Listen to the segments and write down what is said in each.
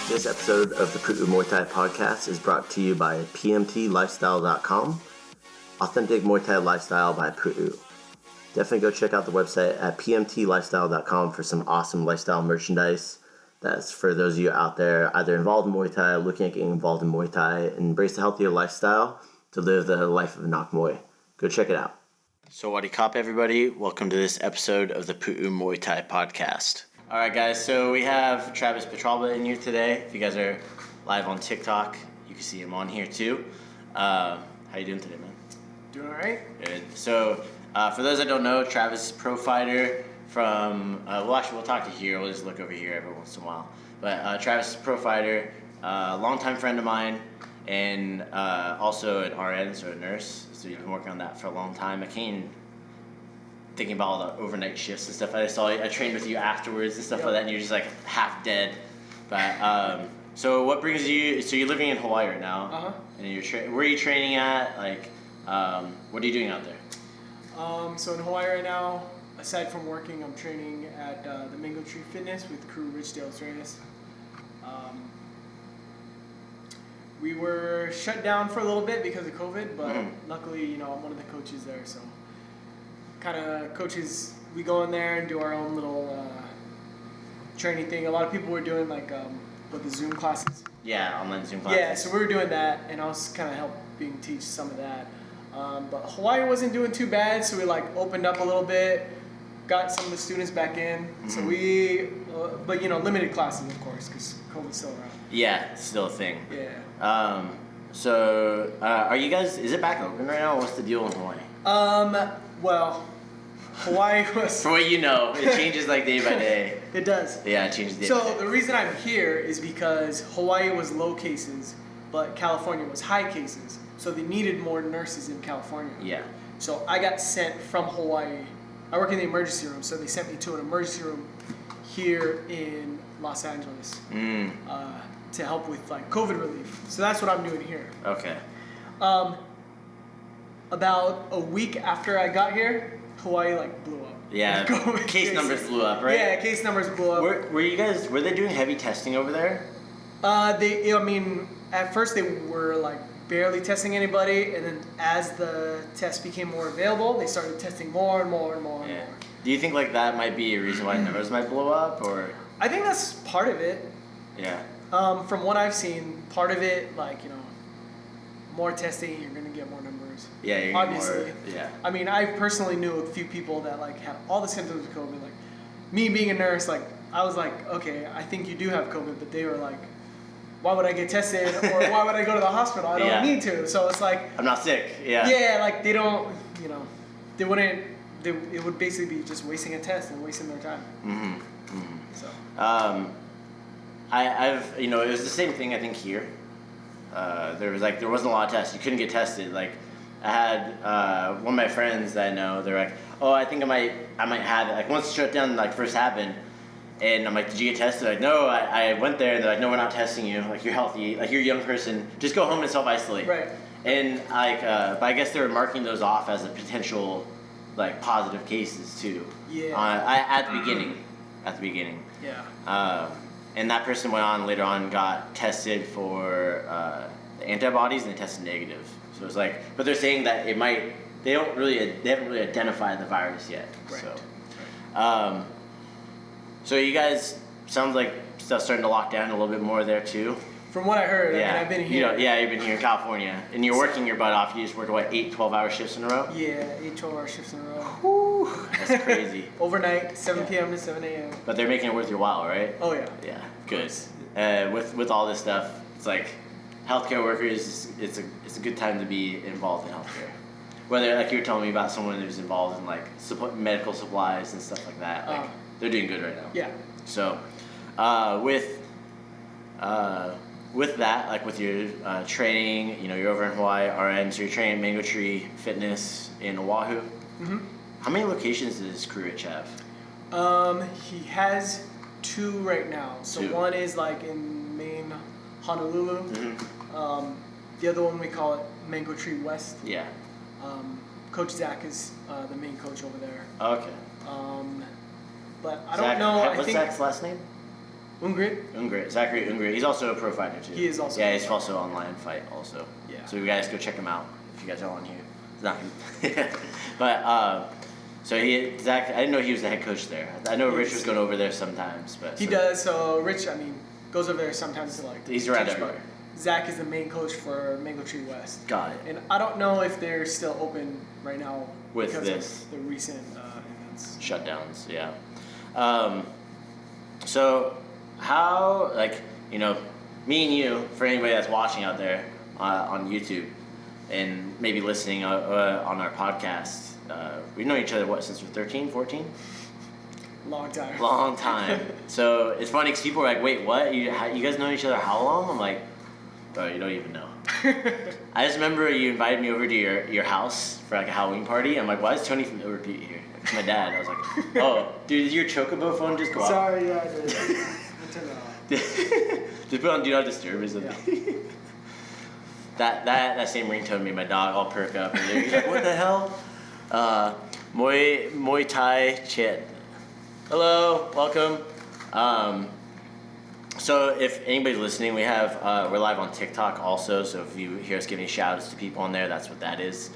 This episode of the Pu'u Muay Thai podcast is brought to you by pmtlifestyle.com, Authentic Muay Thai Lifestyle by Pu'u. Definitely go check out the website at pmtlifestyle.com for some awesome lifestyle merchandise. That's for those of you out there either involved in Muay Thai, looking at getting involved in Muay Thai, and embrace a healthier lifestyle to live the life of Nak Muay. Go check it out. So Wadi Kop, everybody. Welcome to this episode of the Pu'u Muay Thai podcast. All right, guys. So we have Travis Petralba in here today. If you guys are live on TikTok, you can see him on here too. How you doing today, man? Doing all right. Good. So for those that don't know, Travis is a pro fighter from, we'll talk to here. We'll just look over here every once in a while. But Travis is a pro fighter, longtime friend of mine, and also an RN, so a nurse. So you've been working on that for a long time. I came thinking about all the overnight shifts and stuff. I saw I trained with you afterwards and stuff like that, and you're just like half dead. But so what brings you? So you're living in Hawaii right now, and you're where are you training at? Like, what are you doing out there? So in Hawaii right now, aside from working, I'm training at the Mango Tree Fitness with Crew Richdale Stratus. We were shut down for a little bit because of COVID, but luckily, I'm one of the coaches there, so kind of coaches. We go in there and do our own little training thing. A lot of people were doing like with the Zoom classes. Yeah, online Zoom classes. Yeah, so we were doing that, and I was kind of helping teach some of that. But Hawaii wasn't doing too bad, so we opened up a little bit, got some of the students back in. So we, but limited classes, of course, because COVID's still around. Yeah, it's still a thing. Yeah. So are you guys? Is it back open right now? What's the deal in Hawaii? Well, Hawaii was. For what you know, it changes like day by day. It does. Yeah, it changes day by day. So the reason I'm here is because Hawaii was low cases, but California was high cases. So they needed more nurses in California. Yeah. So I got sent from Hawaii. I work in the emergency room, so they sent me to an emergency room here in Los Angeles to help with COVID relief. So that's what I'm doing here. Okay. About a week after I got here, Hawaii blew up. Yeah. Case numbers blew up, right? Yeah, case numbers blew up. Were they doing heavy testing over there? At first they were barely testing anybody, and then as the test became more available, they started testing more and more and more and more. Do you think that might be a reason why numbers might blow up, or? I think that's part of it. Yeah. From what I've seen, part of it, more testing, you're gonna get more numbers. Yeah, you're obviously. Yeah. I personally knew a few people that had all the symptoms of COVID. Me being a nurse, I was okay, I think you do have COVID, but they were why would I get tested, or why would I go to the hospital? I don't need to. So it's I'm not sick. Yeah. Yeah, they don't, they wouldn't. It would basically be just wasting a test and wasting their time. So. I've it was the same thing I think here. There wasn't a lot of tests. You couldn't get tested. I had one of my friends that I know. They're like, oh, I think I might have it. Once the shutdown first happened, and I'm like, did you get tested? No, I went there, and they're like, no, we're not testing you. You're healthy. You're a young person. Just go home and self-isolate. Right. And but I guess they were marking those off as a potential positive cases too. Yeah. At the beginning. At the beginning. Yeah. And that person went on later on, got tested for the antibodies, and they tested negative. So it's but they're saying that they haven't really identified the virus yet. Right. So, right. So you guys, sounds like stuff's starting to lock down a little bit more there too. From what I heard, I've been here. You've been here in California, and you're working your butt off. You just work 8 12-hour shifts in a row? Yeah, 8 12-hour shifts in a row. Whew, that's crazy. Overnight, 7 p.m. to 7 a.m. But they're making it worth your while, right? Oh yeah. Yeah, good. With all this stuff, it's healthcare workers. It's a good time to be involved in healthcare. Whether you were telling me about someone who's involved in medical supplies and stuff like that, they're doing good right now. Yeah. So, with that, with your training, you're over in Hawaii, RN, so you're training at Mango Tree Fitness in Oahu. Mm-hmm. How many locations does Crew Rich have? He has 2 right now. So 2. One is in main Honolulu. Mm-hmm. The other one we call it Mango Tree West. Yeah. Coach Zach is the main coach over there. Okay. But I Zach, don't know. What's Zach's last name? Ungrit. Zachary Ungrit. He's also a pro fighter too. He is also. Yeah, he's also online fight also. Yeah. So you guys go check him out if you guys are on here. It's not gonna but so Zach, I didn't know he was the head coach there. I know Rich was going over there sometimes, but he does. So Rich, goes over there sometimes to he's around everywhere. Zach is the main coach for Mango Tree West. Got it. And I don't know if they're still open right now with because this of the recent events. Shutdowns. Yeah. So how me and you, for anybody that's watching out there on YouTube and maybe listening on our podcast, we've known each other since we're 13, 14? Long time. So it's funny because people are like, wait, what? You guys know each other how long? I'm like, bro, you don't even know. I just remember you invited me over to your house for like a Halloween party. I'm like, why is Tony from Ill Repute here? It's my dad. I was like, oh, dude, did your Chocobo phone just go off? Sorry, yeah, I did. I turned it off. Just put on Do Not Disturb or something. Yeah. that same ringtone made my dog all perk up. And he's like, what the hell? Muay Thai Chit. Hello, welcome. So if anybody's listening, we're live on TikTok also. So if you hear us giving shout-outs to people on there, that's what that is.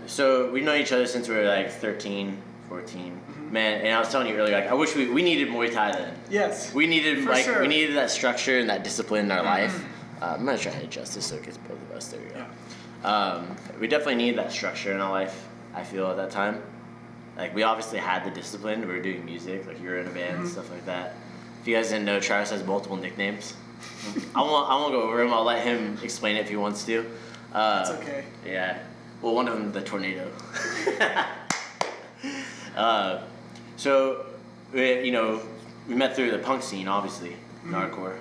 So we've known each other since we were like 13, 14. Mm-hmm. Man, and I was telling you earlier, like I wish we needed Muay Thai then. Yes. We needed sure. we needed that structure and that discipline in our life. I'm gonna try to adjust this so it gets both of us. There we go. Yeah. We definitely needed that structure in our life. I feel at that time, like we obviously had the discipline. We were doing music, like you were in a band and stuff like that. If you guys didn't know, Travis has multiple nicknames. I won't go over him. I'll let him explain it if he wants to. It's okay. Yeah. Well, one of them, the tornado. So, we met through the punk scene, obviously. Hardcore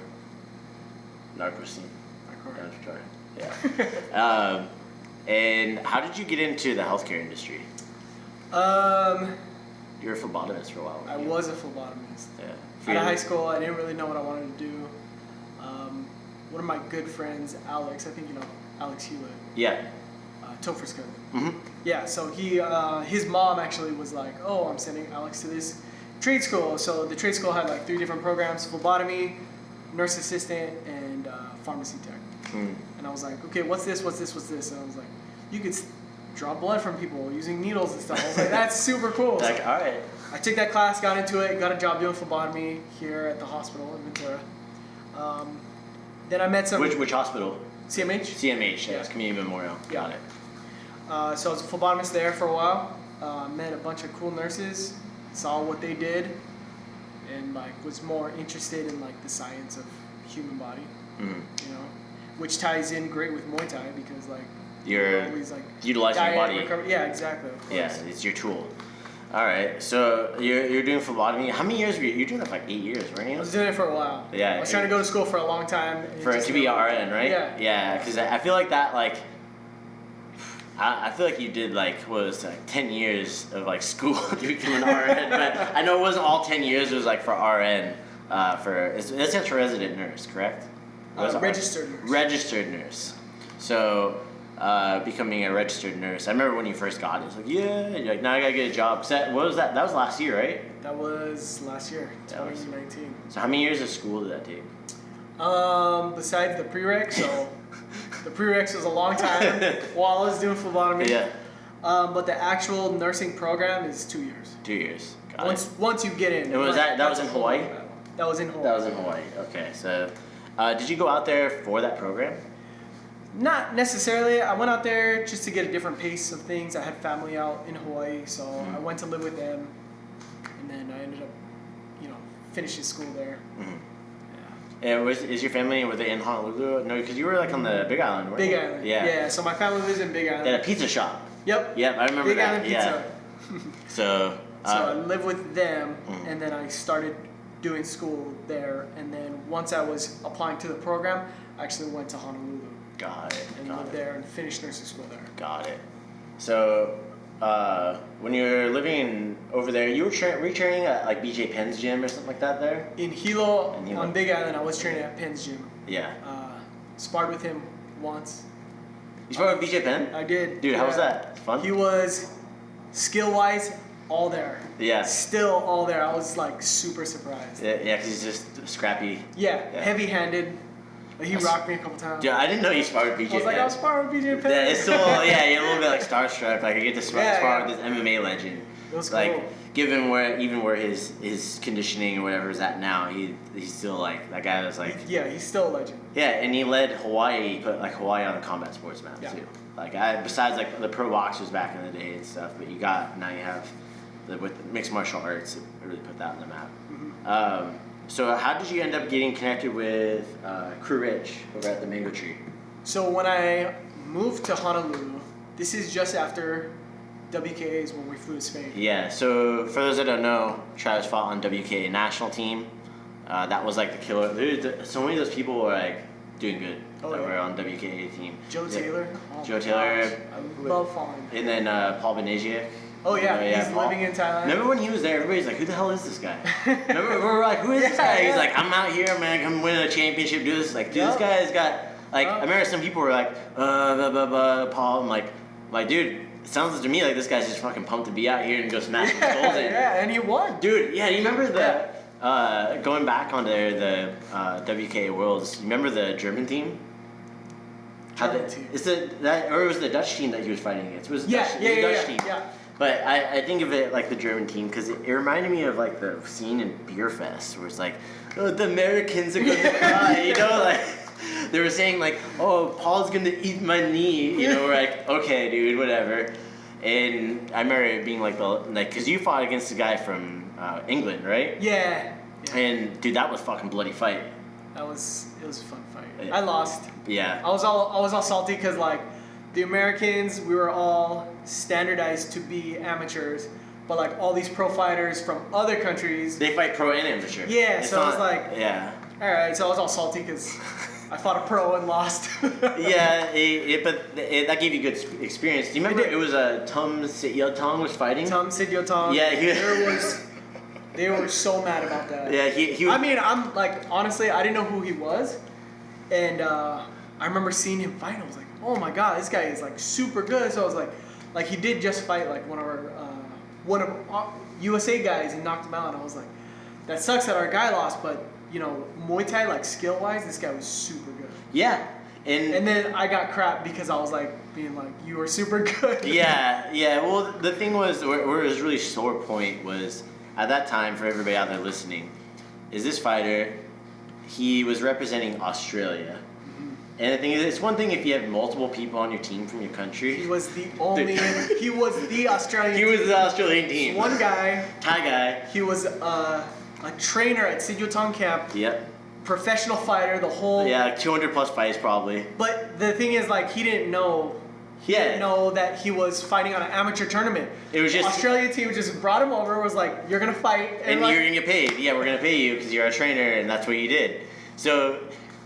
scene. Hardcore. Yeah. And how did you get into the healthcare industry? You were a phlebotomist for a while. I was a phlebotomist. Yeah. Out of high school, I didn't really know what I wanted to do. One of my good friends, Alex, I think you know Alex Hewlett. Yeah. Topher's cousin. Mm-hmm. Yeah, so his mom actually was like, oh, I'm sending Alex to this trade school. So the trade school had like 3 different programs: phlebotomy, nurse assistant, and pharmacy tech. And I was like, okay, what's this? And I was like, you could draw blood from people using needles and stuff. I was like, that's super cool. Like, so all right. I took that class, got into it, got a job doing phlebotomy here at the hospital in Ventura. Then I met some... Which hospital? CMH. CMH, yeah. It's Community Memorial. Yeah. Got it. So I was a phlebotomist there for a while. Met a bunch of cool nurses, saw what they did, and was more interested in the science of human body. Which ties in great with Muay Thai because you're always utilizing your body. Recovery. Yeah, exactly. Yeah, it's your tool. All right, so you're doing phlebotomy. How many years were you doing that for? 8 years, weren't you? I was doing it for a while. Yeah. I was trying to go to school for a long time. For it to be RN, right? Yeah. Yeah, because I feel like that I feel like you did 10 years of school to become an RN, but I know it wasn't all 10 years. It was for RN. It stands for resident nurse, correct? Registered nurse. Registered nurse. So, becoming a registered nurse. I remember when you first got it. It's you're now I gotta get a job. What was that? That was last year, right? That was last year, 2019. So how many years of school did that take? Besides the prereq, so the prereqs was a long time while I was doing phlebotomy. Yeah. But the actual nursing program is 2 years. 2 years. Got it. Once you get in. And was that was in Hawaii? That was in Hawaii. That was in Hawaii. Okay, so did you go out there for that program? Not necessarily. I went out there just to get a different pace of things. I had family out in Hawaii, so I went to live with them, and then I ended up, finishing school there. And is your family, were they in Honolulu? No, because you were on the Big Island, weren't you? Big Island. Yeah, so my family lives in Big Island. They had a pizza shop. Yep. Yep, I remember Big that. Island pizza. Yeah. So I lived with them, and then I started doing school there, and then once I was applying to the program, I actually went to Honolulu. Got it. And lived there and finished nursing school there. Got it. So, when you were living over there, were you training at BJ Penn's gym or something like that there? In Hilo, on Big Island, I was training at Penn's gym. Yeah. Sparred with him once. You sparred with BJ Penn? I did. Dude, how was that? Fun? He was skill-wise all there. Yeah. Still all there. I was like super surprised. Yeah, because he's just scrappy. Yeah, heavy-handed. He rocked me a couple times. Yeah, I didn't know you sparred with BJ. I was like, I was sparring with BJ Penn. Yeah, it's still, you're a little bit like starstruck. Like, I get to spar with this MMA legend. It was like, cool. Given where his conditioning or whatever is at now, he's still like, that guy was like... Yeah, he's still a legend. Yeah, and he led Hawaii, put like Hawaii on the combat sports map too. Like, besides like the pro boxers back in the day and stuff, but now you have, with mixed martial arts, it really put that on the map. Mm-hmm. So how did you end up getting connected with Crew Rich over at the Mango Tree? So when I moved to Honolulu, this is just after WKA's when we flew to Spain. Yeah, so for those that don't know, Travis fought on WKA national team. That was like the killer. So many of those people were like doing good that were on WKA team. Joe Taylor. Oh Joe Taylor. I love following him. And then Paul Beneziak. Oh yeah, he's living in Thailand. Remember when he was there, everybody's like, who the hell is this guy? Remember, we were like, who is this guy? He's like, I'm out here, I'm gonna come win a championship, do this. Like, dude, this guy's got, like, I remember some people were like, Paul. I'm like, dude, it sounds to me like this guy's just fucking pumped to be out here and go smash some skulls in. Yeah, and he won. Dude, yeah, you remember going back onto the WKA Worlds, you remember the German team? Team. Or it was the Dutch team that he was fighting against. It was the Dutch team. Yeah. But I think of it like the German team because it reminded me of like the scene in Beer Fest where it's like, oh, the Americans are gonna cry, you know, like they were saying like, oh, Paul's gonna eat my knee, you know, we're like, okay, dude, whatever. And I remember it being like because you fought against a guy from England, right? Yeah. And dude, that was fucking bloody fight. It was a fun fight. I lost. Yeah. I was all salty because like the Americans, we were all standardized to be amateurs, but like all these pro fighters from other countries, they fight pro and amateur. Yeah, so I was like, yeah. All right, so I was all salty because I fought a pro and lost. Yeah, but that gave you good experience. Do you remember it was Tum Sit Yo Tong was fighting? Tum Sit Yo Tong. Yeah, they were so mad about that. Yeah, he was, I mean, I'm like, honestly, I didn't know who he was, and I remember seeing him fight. I was like, oh my god, this guy is like super good. So I was like he did just fight like one of our USA guys and knocked him out. And I was like, that sucks that our guy lost, but you know, Muay Thai like skill wise, this guy was super good. Yeah, and then I got crap because I was like being like, you are super good. Yeah. Well, the thing was, where it was really sore point was at that time for everybody out there listening, is this fighter, he was representing Australia. And the thing is, it's one thing if you have multiple people on your team from your country. He was the only. He was the Australian. He was the Australian team. One guy. Thai guy. He was a trainer at Sit Yo Tong camp. Yep. Professional fighter, the whole. Yeah, 200 plus fights probably. But the thing is, like, he didn't know. He didn't know that he was fighting on an amateur tournament. It was just Australian team just brought him over. Was like, you're gonna fight, and like, you're gonna get paid. Yeah, we're gonna pay you because you're a trainer, and that's what you did. So.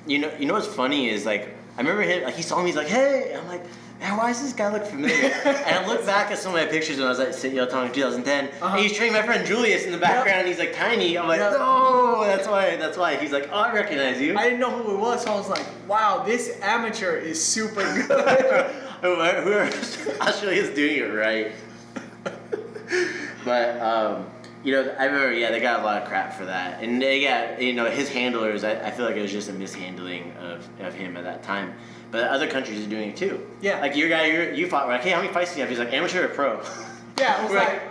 You know what's funny is like I remember him like he saw me, he's like, hey, and I'm like, man, why does this guy look familiar? And I look back at some of my pictures when I was at Sit Yo Tong 2010, and he's training my friend Julius in the background. He's like tiny. I'm like, no, that's why. He's like, oh, I recognize you. I didn't know who it was, so I was like, wow, this amateur is super good. Whoever Australia's doing it right. But I remember, they got a lot of crap for that. And they got, his handlers, I feel like it was just a mishandling of him at that time. But other countries are doing it too. Yeah. Like your guy, you fought, we're like, hey, how many fights do you have? He's like, amateur or pro? Yeah,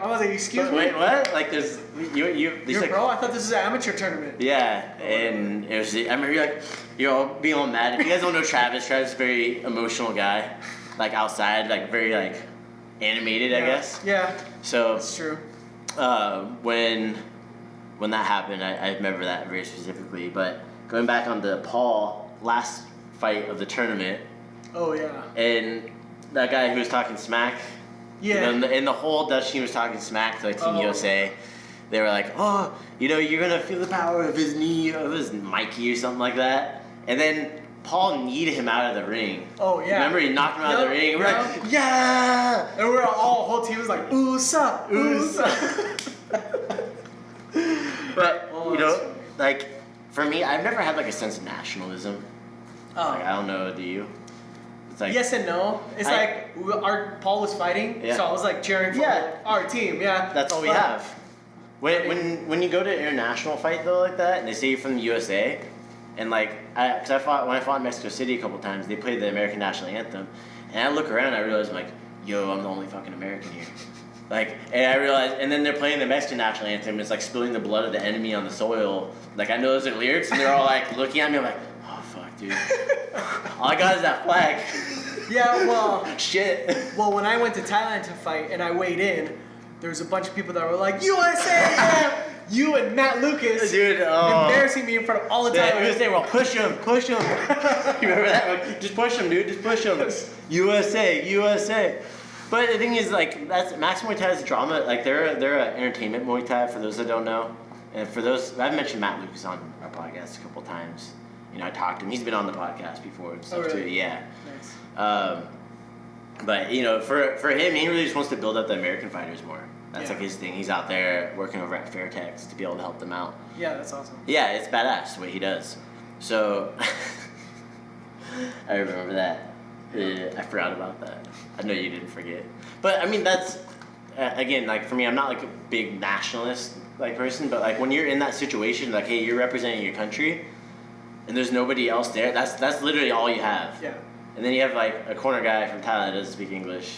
I was like, excuse me? Wait, what? Like there's, you're like, pro? I thought this was an amateur tournament. Yeah, and it was, I remember you're all being all mad. If you guys don't know Travis is a very emotional guy. Like outside, like very like animated, I guess. Yeah. So. That's true. When that happened, I remember that very specifically. But going back on the Paul last fight of the tournament. Oh yeah. And that guy who was talking smack. Yeah. And the whole Dutch team was talking smack to like Team USA. They were like, oh, you're gonna feel the power of his knee, of his Mikey or something like that. And then Paul kneed him out of the ring. Oh yeah. Remember he knocked him out of the ring. And we're like, yeah. And we're all whole team was like, ooh sup, ooh sup. But like for me, I've never had like a sense of nationalism. Oh. Like, I don't know. Do you? It's like, yes and no. It's Paul was fighting, Yeah. so I was like cheering for our team. Yeah, that's all we have. When you go to an international fight though like that, and they say you're from the USA, and like when I fought in Mexico City a couple times, they played the American national anthem, and I look around, and I realize I'm like, yo, I'm the only fucking American here. Like, and I realized, and then they're playing the Mexican national anthem. It's like spilling the blood of the enemy on the soil. Like I know those are lyrics, and they're all like looking at me. I'm like, oh fuck, dude. All I got is that flag. Yeah, well, shit. Well, when I went to Thailand to fight and I weighed in, there was a bunch of people that were like, USA, yeah! You and Matt Lucas, dude, embarrassing me in front of all the Thailand. USA, well, push him. You remember that? Like, just push him, dude. Just push him. USA. But the thing is, like, that's Max Muay Thai is drama. Like, they're an entertainment Muay Thai for those that don't know. And for those, I've mentioned Matt Lucas on our podcast a couple times. You know, I talked to him. He's been on the podcast before and stuff really? too. Yeah. Nice. But you know, for him, he really just wants to build up the American fighters more. That's Yeah. like his thing. He's out there working over at Fairtex to be able to help them out. Yeah, that's awesome. Yeah, it's badass the way he does. So I remember that. I forgot about that. I know you didn't forget. But I mean, that's again, like for me, I'm not like a big nationalist like person, but like when you're in that situation, like hey, you're representing your country, and there's nobody else there. That's literally all you have. Yeah. And then you have like a corner guy from Thailand that doesn't speak English.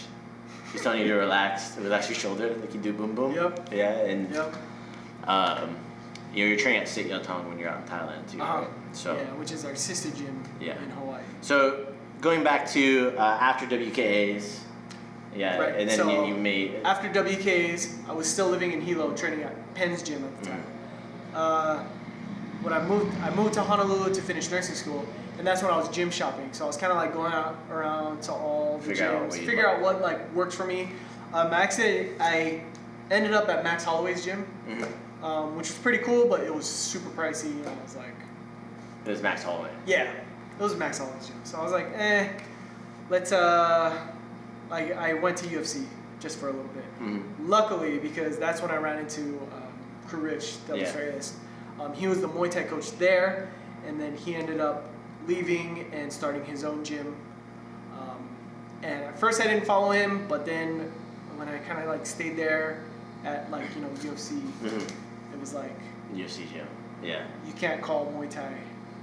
He's telling you to relax your shoulder, like you do boom boom. Yep. Yeah, and Yep. You're training at Sit Yatong when you're out in Thailand too, right? So yeah, which is our sister gym in Hawaii. So going back to after WKAs, Right. and then so you made after WKAs, I was still living in Hilo, training at Penn's gym at the time. When I moved to Honolulu to finish nursing school, and that's when I was gym shopping. So I was kind of like going out around to all the gyms, figure out what like worked for me. I ended up at Max Holloway's gym, which was pretty cool, but it was super pricey. And I was like, it was Max Holloway. Yeah, it was Max Holloway's gym. So I was like, let's I went to UFC just for a little bit. Luckily, because that's when I ran into Kru Rich Delos Reyes. He was the Muay Thai coach there, and then he ended up leaving and starting his own gym. And at first I didn't follow him, but then when I kind of like stayed there at like UFC, it was like UFC gym. Yeah. You can't call Muay Thai.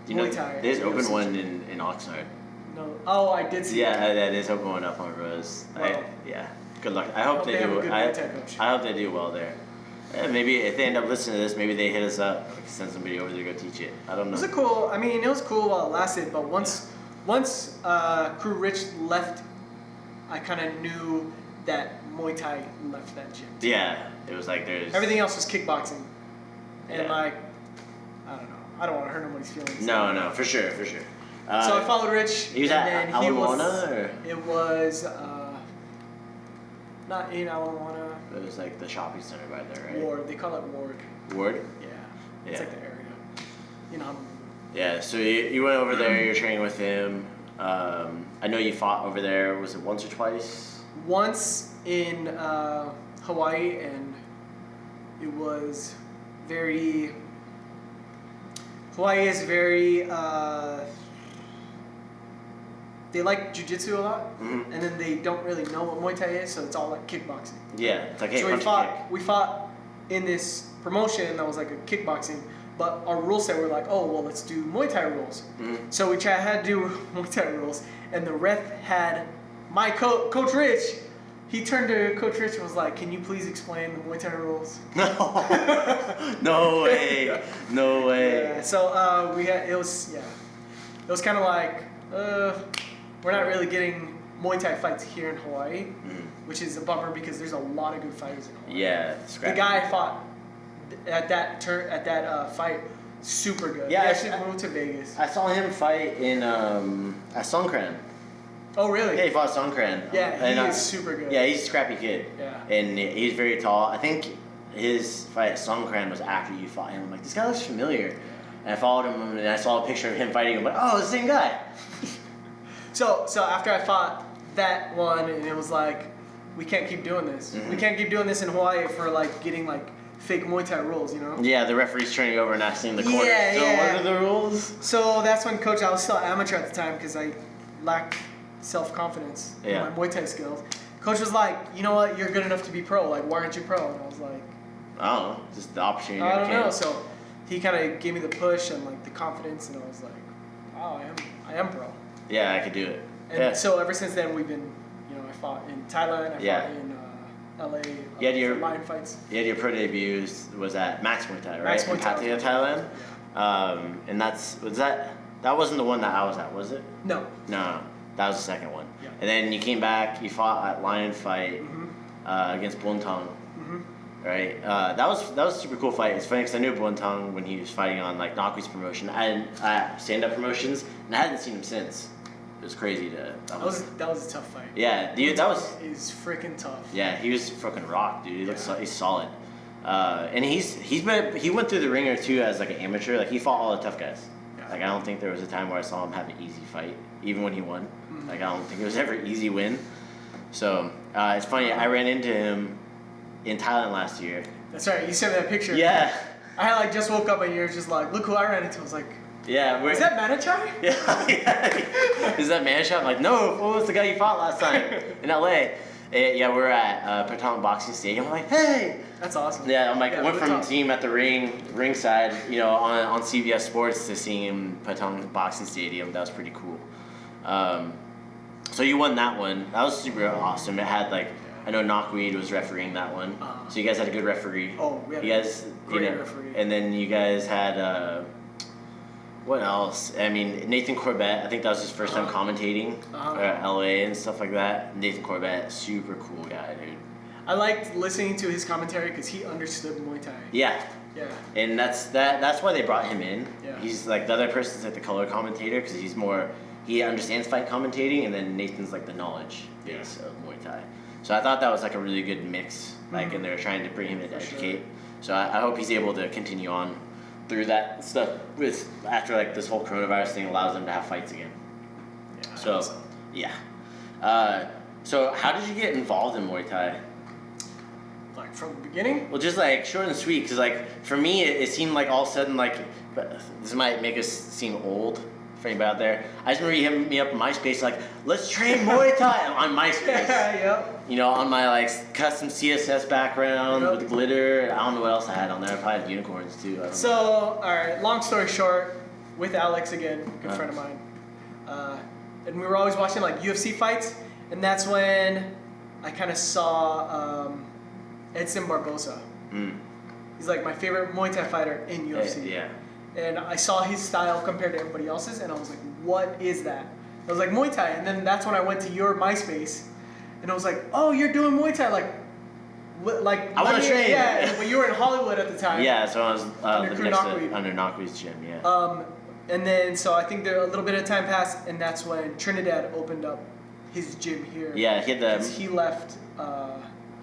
Muay Thai. There's open one in Oxnard. No. Oh, I did see. Yeah, that is open one up on Rose. Well, yeah. Good luck. I hope they do. I hope they do well there. Maybe if they end up listening to this, maybe they hit us up. We can send somebody over there to go teach it. I don't know. It was cool while it lasted, but once Kru Rich left, I kind of knew that Muay Thai left that gym. Yeah, it was like there's everything else was kickboxing, and like I don't know. I don't want to hurt nobody's feelings. No, for sure. So I followed Rich. He was at Ala Moana, or it was not in Ala Moana. It was like the shopping center right there, right? Ward. They call it Ward. Ward? Yeah. It's like the area. You know. Yeah. So you went over there. You're training with him. I know you fought over there. Was it once or twice? Once in Hawaii, and it was very. Hawaii is very. They like jiu-jitsu a lot, and then they don't really know what Muay Thai is, so it's all like kickboxing. Yeah, it's like, hey, so we fought in this promotion that was like a kickboxing, but our rule set were like, oh, well, let's do Muay Thai rules. So we had to do Muay Thai rules, and the ref had my Coach Rich. He turned to Coach Rich and was like, can you please explain the Muay Thai rules? No way. No way. Yeah, so it was kind of like, we're not really getting Muay Thai fights here in Hawaii, which is a bummer because there's a lot of good fighters in Hawaii. Yeah, the guy I fought at that fight, super good. Yeah, he actually moved to Vegas. I saw him fight in at Songkran. Oh really? Yeah, he fought Songkran. Yeah, he is super good. Yeah, he's a scrappy kid. Yeah. And he's very tall. I think his fight at Songkran was after you fought him. I'm like, this guy looks familiar. And I followed him, and I saw a picture of him fighting. I'm like, oh, it's the same guy. So after I fought that one, and it was like, we can't keep doing this. We can't keep doing this in Hawaii for like getting like fake Muay Thai rules, you know? Yeah, the referee's turning over and asking the corner. Yeah, so what are the rules? So that's when I was still amateur at the time because I lacked self-confidence in Yeah. my Muay Thai skills. Coach was like, you know what, you're good enough to be pro. Like, why aren't you pro? And I was like, I don't know, just the opportunity. I don't came. know. So he kind of gave me the push and like the confidence, and I was like, wow, I am pro. Yeah, I could do it. And Yeah. so ever since then, we've been, you know, I fought in Thailand, I Yeah. fought in LA, You had your- lion fights. You had your pro debuts was at Max Muay Thai, right? Max Muay In Thai. Pattaya, Thailand. And that wasn't the one that I was at, was it? No. No, that was the second one. Yeah. And then you came back, you fought at Lion Fight against Buntong, right? That was a super cool fight. It's funny because I knew Buntong when he was fighting on like Nakui's promotion. I stand-up promotions, and I hadn't seen him since. It was crazy to. That was a tough fight. Yeah, dude, that was. Is freaking tough. Yeah, he was fucking rock, dude. He looks he's solid. And he went through the ringer too as like an amateur. Like he fought all the tough guys. Yeah. Like I don't think there was a time where I saw him have an easy fight, even when he won. Like I don't think it was ever an easy win. So it's funny. I ran into him in Thailand last year. That's right. You sent me that picture. Yeah. I had like just woke up and you're just like, look who I ran into. I was like, Yeah. is that Manichai? Yeah. Is that Manshot? I'm like, no. What was the guy you fought last time in LA? Yeah, we're at Petralba Boxing Stadium. I'm like, hey. That's awesome. Yeah, I'm like, Yeah, went we're from tough. seeing him at the ringside, you know, on CBS Sports to seeing him Patong Boxing Stadium. That was pretty cool. So you won that one. That was super awesome. It had like, I know Knockweed was refereeing that one. So you guys had a good referee. Oh, we had you guys, great referee. And then you guys had what else? I mean, Nathan Corbett. I think that was his first time commentating for LA and stuff like that. Nathan Corbett, super cool guy, dude. I liked listening to his commentary because he understood Muay Thai. Yeah. Yeah. And that's why they brought him in. Yeah. He's like the other person's like the color commentator because he understands fight commentating, and then Nathan's like the knowledge base of Muay Thai. So I thought that was like a really good mix, like, and they're trying to bring him in to educate. So I hope he's able to continue on through that stuff with after like this whole coronavirus thing allows them to have fights again. Yeah. I So hope so. yeah. So how did you get involved in Muay Thai? Like from the beginning? Well, just like short and sweet, because like for me, it seemed like all of a sudden like, this might make us seem old for anybody out there. I just remember you hitting me up on MySpace like, let's train Muay Thai on MySpace. Yep. You know, on my like custom CSS background with glitter. I don't know what else I had on there. I probably had unicorns too. I don't know. So, all right. Long story short, with Alex again, good friend of mine, and we were always watching like UFC fights, and that's when I kind of saw Edson Barbosa. He's like my favorite Muay Thai fighter in UFC. Yeah. And I saw his style compared to everybody else's, and I was like, what is that? I was like, Muay Thai. And then that's when I went to your MySpace, and I was like, oh, you're doing Muay Thai. Like I want to train. Yeah, but you were in Hollywood at the time. Yeah, so I was Under under Knockweed's gym, yeah. And then, so I think there a little bit of time passed, and that's when Trinidad opened up his gym here. Yeah, he had 'Cause he left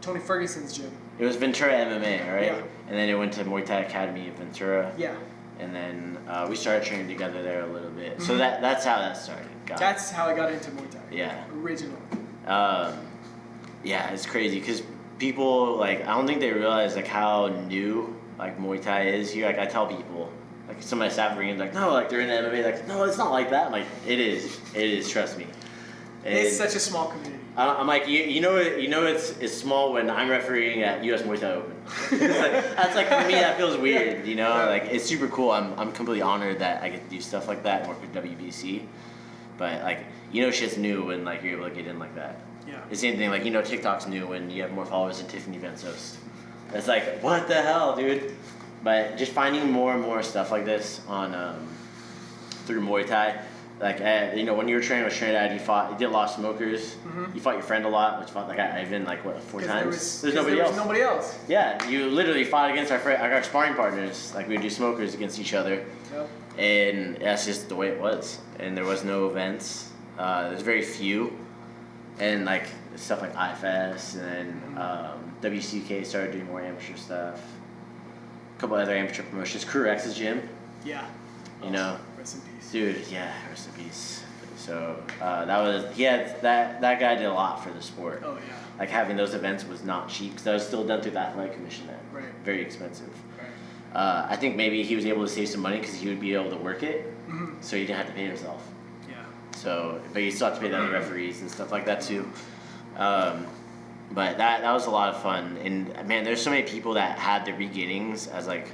Tony Ferguson's gym. it was Ventura MMA, right? Yeah. And then it went to Muay Thai Academy of Ventura. Yeah. And then we started training together there a little bit. So that's how that started. That's how I got into Muay Thai. Yeah. Original. Yeah, it's crazy because people like I don't think they realize like how new like Muay Thai is here. Like I tell people, like some of my staff bring in like, no, like they're in MMA. Like no, it's not like that. I'm like it is. Trust me. It's such a small community. I'm like you know it's small when I'm refereeing at US Muay Thai Open. That's like for me that feels weird, you know. Like it's super cool. I'm completely honored that I get to do stuff like that and work with WBC. But like shit's new when like you're able to get in like that. Yeah. It's the same thing like TikTok's new when you have more followers than Tiffany Van Soest. It's like what the hell, dude. But just finding more and more stuff like this on through Muay Thai. Like when you were training with Trinidad, you did a lot of smokers. You fought your friend a lot, which fought like Ivan like what 4 times. There's nobody else. Nobody else. Yeah, you literally fought against our sparring partners. Like we would do smokers against each other, Yep. and that's just the way it was. And there was no events. There's very few, and like stuff like IFS and WCK started doing more amateur stuff. A couple other amateur promotions. Crew X's gym. Yeah. You know. Rest in peace. Dude, yeah, rest in peace. So that guy did a lot for the sport. Oh yeah. Like having those events was not cheap because that was still done through the athletic commission then. Right. Very expensive. Right. I think maybe he was able to save some money because he would be able to work it, so he didn't have to pay himself. Yeah. So, but you still have to pay the other referees and stuff like that too. But that was a lot of fun. And man, there's so many people that had their beginnings as like,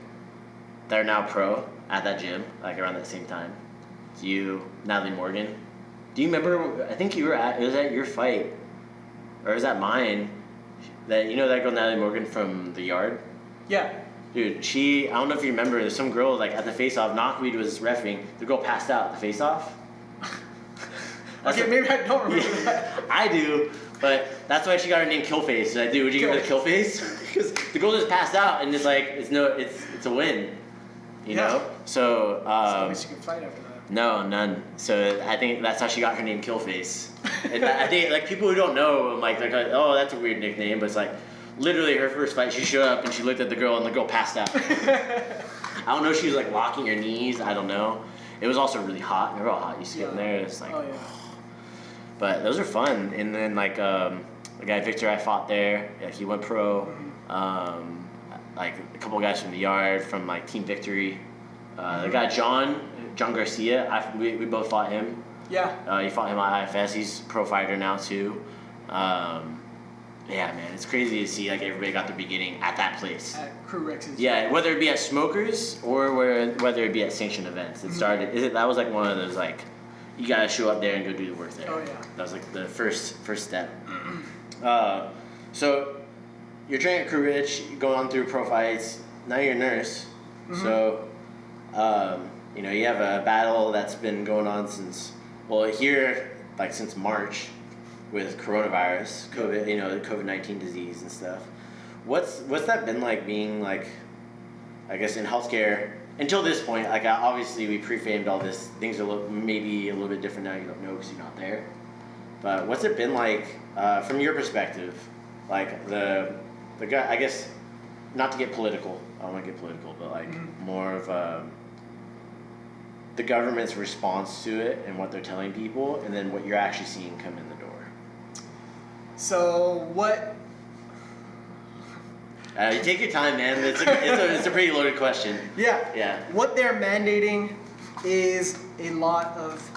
they're now pro at that gym, like around that same time. You, Natalie Morgan. Do you remember, I think it was at your fight, or was that mine, that, you know that girl Natalie Morgan from The Yard? Yeah. Dude, I don't know if you remember, there's some girl like at the face-off, Knockweed was reffing, the girl passed out at the face-off. Okay, maybe I don't remember that. I do, but that's why she got her name Killface. And I do, would you give her the Killface? Because the girl just passed out and it's like, it's a win. You know? So, I wish you could fight after that. No, none. So I think that's how she got her name Killface. And I think like people who don't know, like they're like, oh, that's a weird nickname, but it's like literally her first fight, she showed up and she looked at the girl and the girl passed out. I don't know if she was like locking her knees, I don't know. It was also really hot. Remember how hot you see in there? It's like, oh yeah. But those are fun. And then like the guy Victor I fought there, he went pro. Like a couple of guys from The Yard, from like Team Victory. The guy John Garcia, we both fought him. Yeah. You fought him at IFS. He's a pro fighter now too. Yeah, man, it's crazy to see like everybody got their beginning at that place. At Kru Rex's. Yeah, whether it be at Smokers or whether it be at sanctioned events. It started. That was like one of those like, you gotta show up there and go do the work there. Oh yeah. That was like the first step. So you're training at Kru Rich, you're going on through pro fights. Now you're a nurse. So you know, you have a battle that's been going on since since March with coronavirus, COVID, you know, the COVID-19 disease and stuff. What's that been like being like, I guess in healthcare until this point? Like obviously we pre-famed all this. Things are maybe a little bit different now. You don't know because you're not there. But what's it been like from your perspective? Like the guy, I guess, not to get political. I don't want to get political, but like more of the government's response to it and what they're telling people, and then what you're actually seeing come in the door. So what? You take your time, man. It's a pretty loaded question. Yeah. Yeah. What they're mandating is a lot of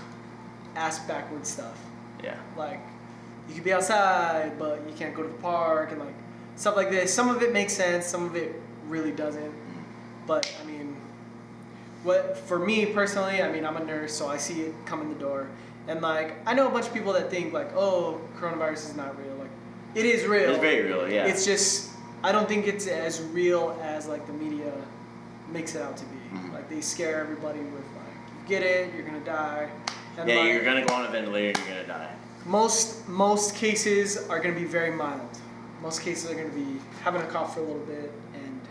ass backward stuff. Yeah. Like, you could be outside, but you can't go to the park, and like stuff like this. Some of it makes sense. Some of it really doesn't. But I mean, for me personally, I mean, I'm a nurse, so I see it come in the door. And like, I know a bunch of people that think like, oh, coronavirus is not real. Like, it is real. It's very real, yeah. It's just, I don't think it's as real as like the media makes it out to be. Like, they scare everybody with like, you get it, you're gonna die. And yeah, like, you're gonna go on a ventilator, you're gonna die. Most cases are gonna be very mild. Most cases are gonna be having a cough for a little bit and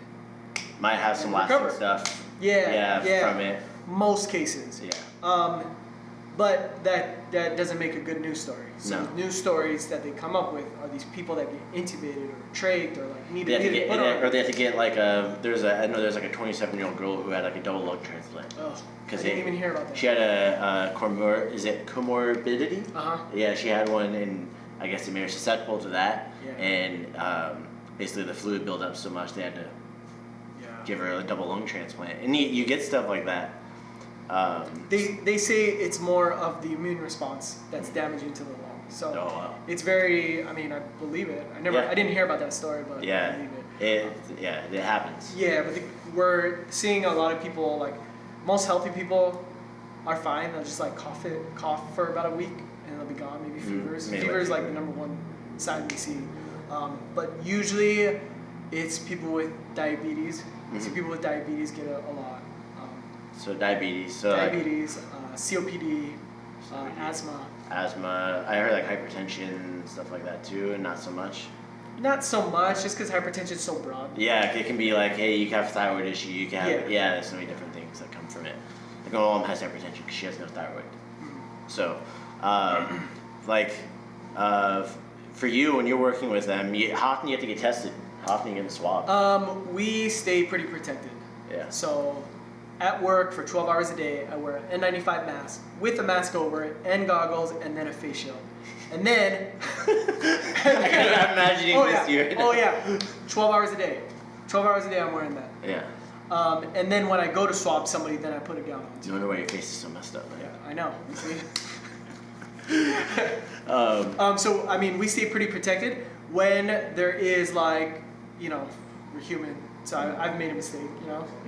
might have some lasting stuff. Yeah, from it. Most cases. Yeah. But that doesn't make a good news story. So No. news stories that they come up with are these people that get intubated or trached or like need They have to to get, put on. or they have to get like I know there's like a 27-year-old girl who had like a double lung transplant. Oh, I didn't even hear about that. She had a comorbidity? Yeah, she had one, and I guess they made her susceptible to that. Yeah. And basically the fluid built up so much they had to give her a double lung transplant. And you get stuff like that. They say it's more of the immune response that's damaging to the lung. So it's very, I mean, I believe it. I didn't hear about that story, but I believe it. It happens. Yeah, but we're seeing a lot of people, like most healthy people are fine. They'll just like cough for about a week and they'll be gone. Maybe fevers. Fever is like the number one sign we see. But usually it's people with diabetes. So people with diabetes get a lot. So diabetes. COPD, asthma. Asthma. I heard like hypertension, stuff like that too, and not so much. Not so much, just because hypertension is so broad. Yeah, it can be like, hey, you can have a thyroid issue. You can have, there's so many different things that come from it. Like my mom has hypertension because she has no thyroid. So, for you when you're working with them, how often do you have to get tested? How often do you get the swab? We stay pretty protected. Yeah. So, at work for 12 hours a day, I wear an N95 mask with a mask over it and goggles and then a face shield. And then... I'm imagining this year. Oh yeah, 12 hours a day. 12 hours a day I'm wearing that. Yeah. And then when I go to swab somebody, then I put a gown on. You wonder why your face is so messed up, right? Yeah, I know. You see? So I mean, we stay pretty protected when there is like, we're human. So I've made a mistake,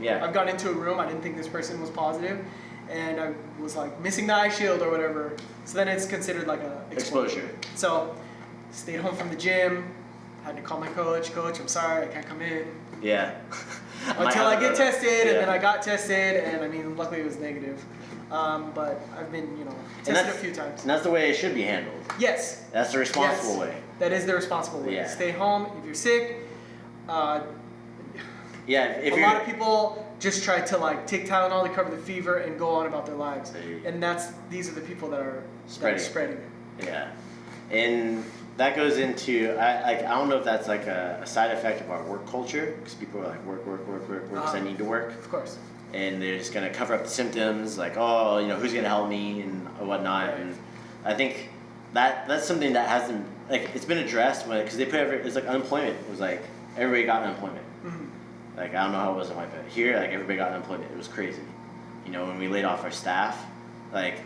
Yeah. I've gone into a room, I didn't think this person was positive, and I was like missing the eye shield or whatever. So then it's considered like a Exposure. So stayed home from the gym, had to call my coach, I'm sorry, I can't come in. Yeah. Until I get tested, Yeah. and then I got tested, and I mean, luckily it was negative. But I've been, tested a few times. And that's the way it should be handled. Yes. That's the responsible Yes. way. That is the responsible way. Yeah. Stay home if you're sick. Yeah, if A you're... lot of people just try to like take Tylenol to cover the fever and go on about their lives, and these are the people that are spreading it. Yeah, and that goes into I don't know if that's like a side effect of our work culture, because people are like work because I need to work. Of course. And they're just gonna cover up the symptoms, like, oh, who's gonna help me and whatnot. Right. And I think that's something that hasn't, like, it's been addressed because they put it's like unemployment. It was like everybody got unemployment. Mm-hmm. Like, I don't know how it was in my pet. Here, like, everybody got unemployment. It was crazy. When we laid off our staff, like,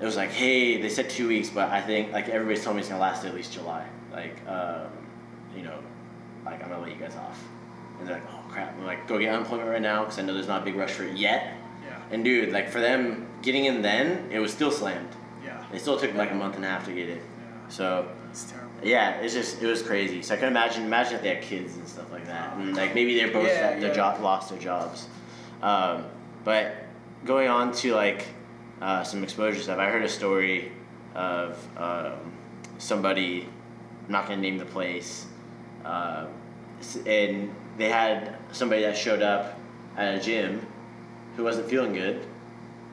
it was like, hey, they said 2 weeks, but I think, like, everybody's telling me it's gonna last at least July. Like, like, I'm gonna let you guys off. And they're like, oh crap, I'm like, go get unemployment right now, because I know there's not a big rush for it yet. Yeah. And dude, like, for them, getting in then, it was still slammed. Yeah. It still took like a month and a half to get it. Yeah. So, It's terrible. yeah, it was crazy. So I can imagine if they had kids and stuff like that, and like maybe they're both lost their jobs. But going on to like some exposure stuff, I heard a story of somebody, I'm not gonna name the place, and they had somebody that showed up at a gym who wasn't feeling good,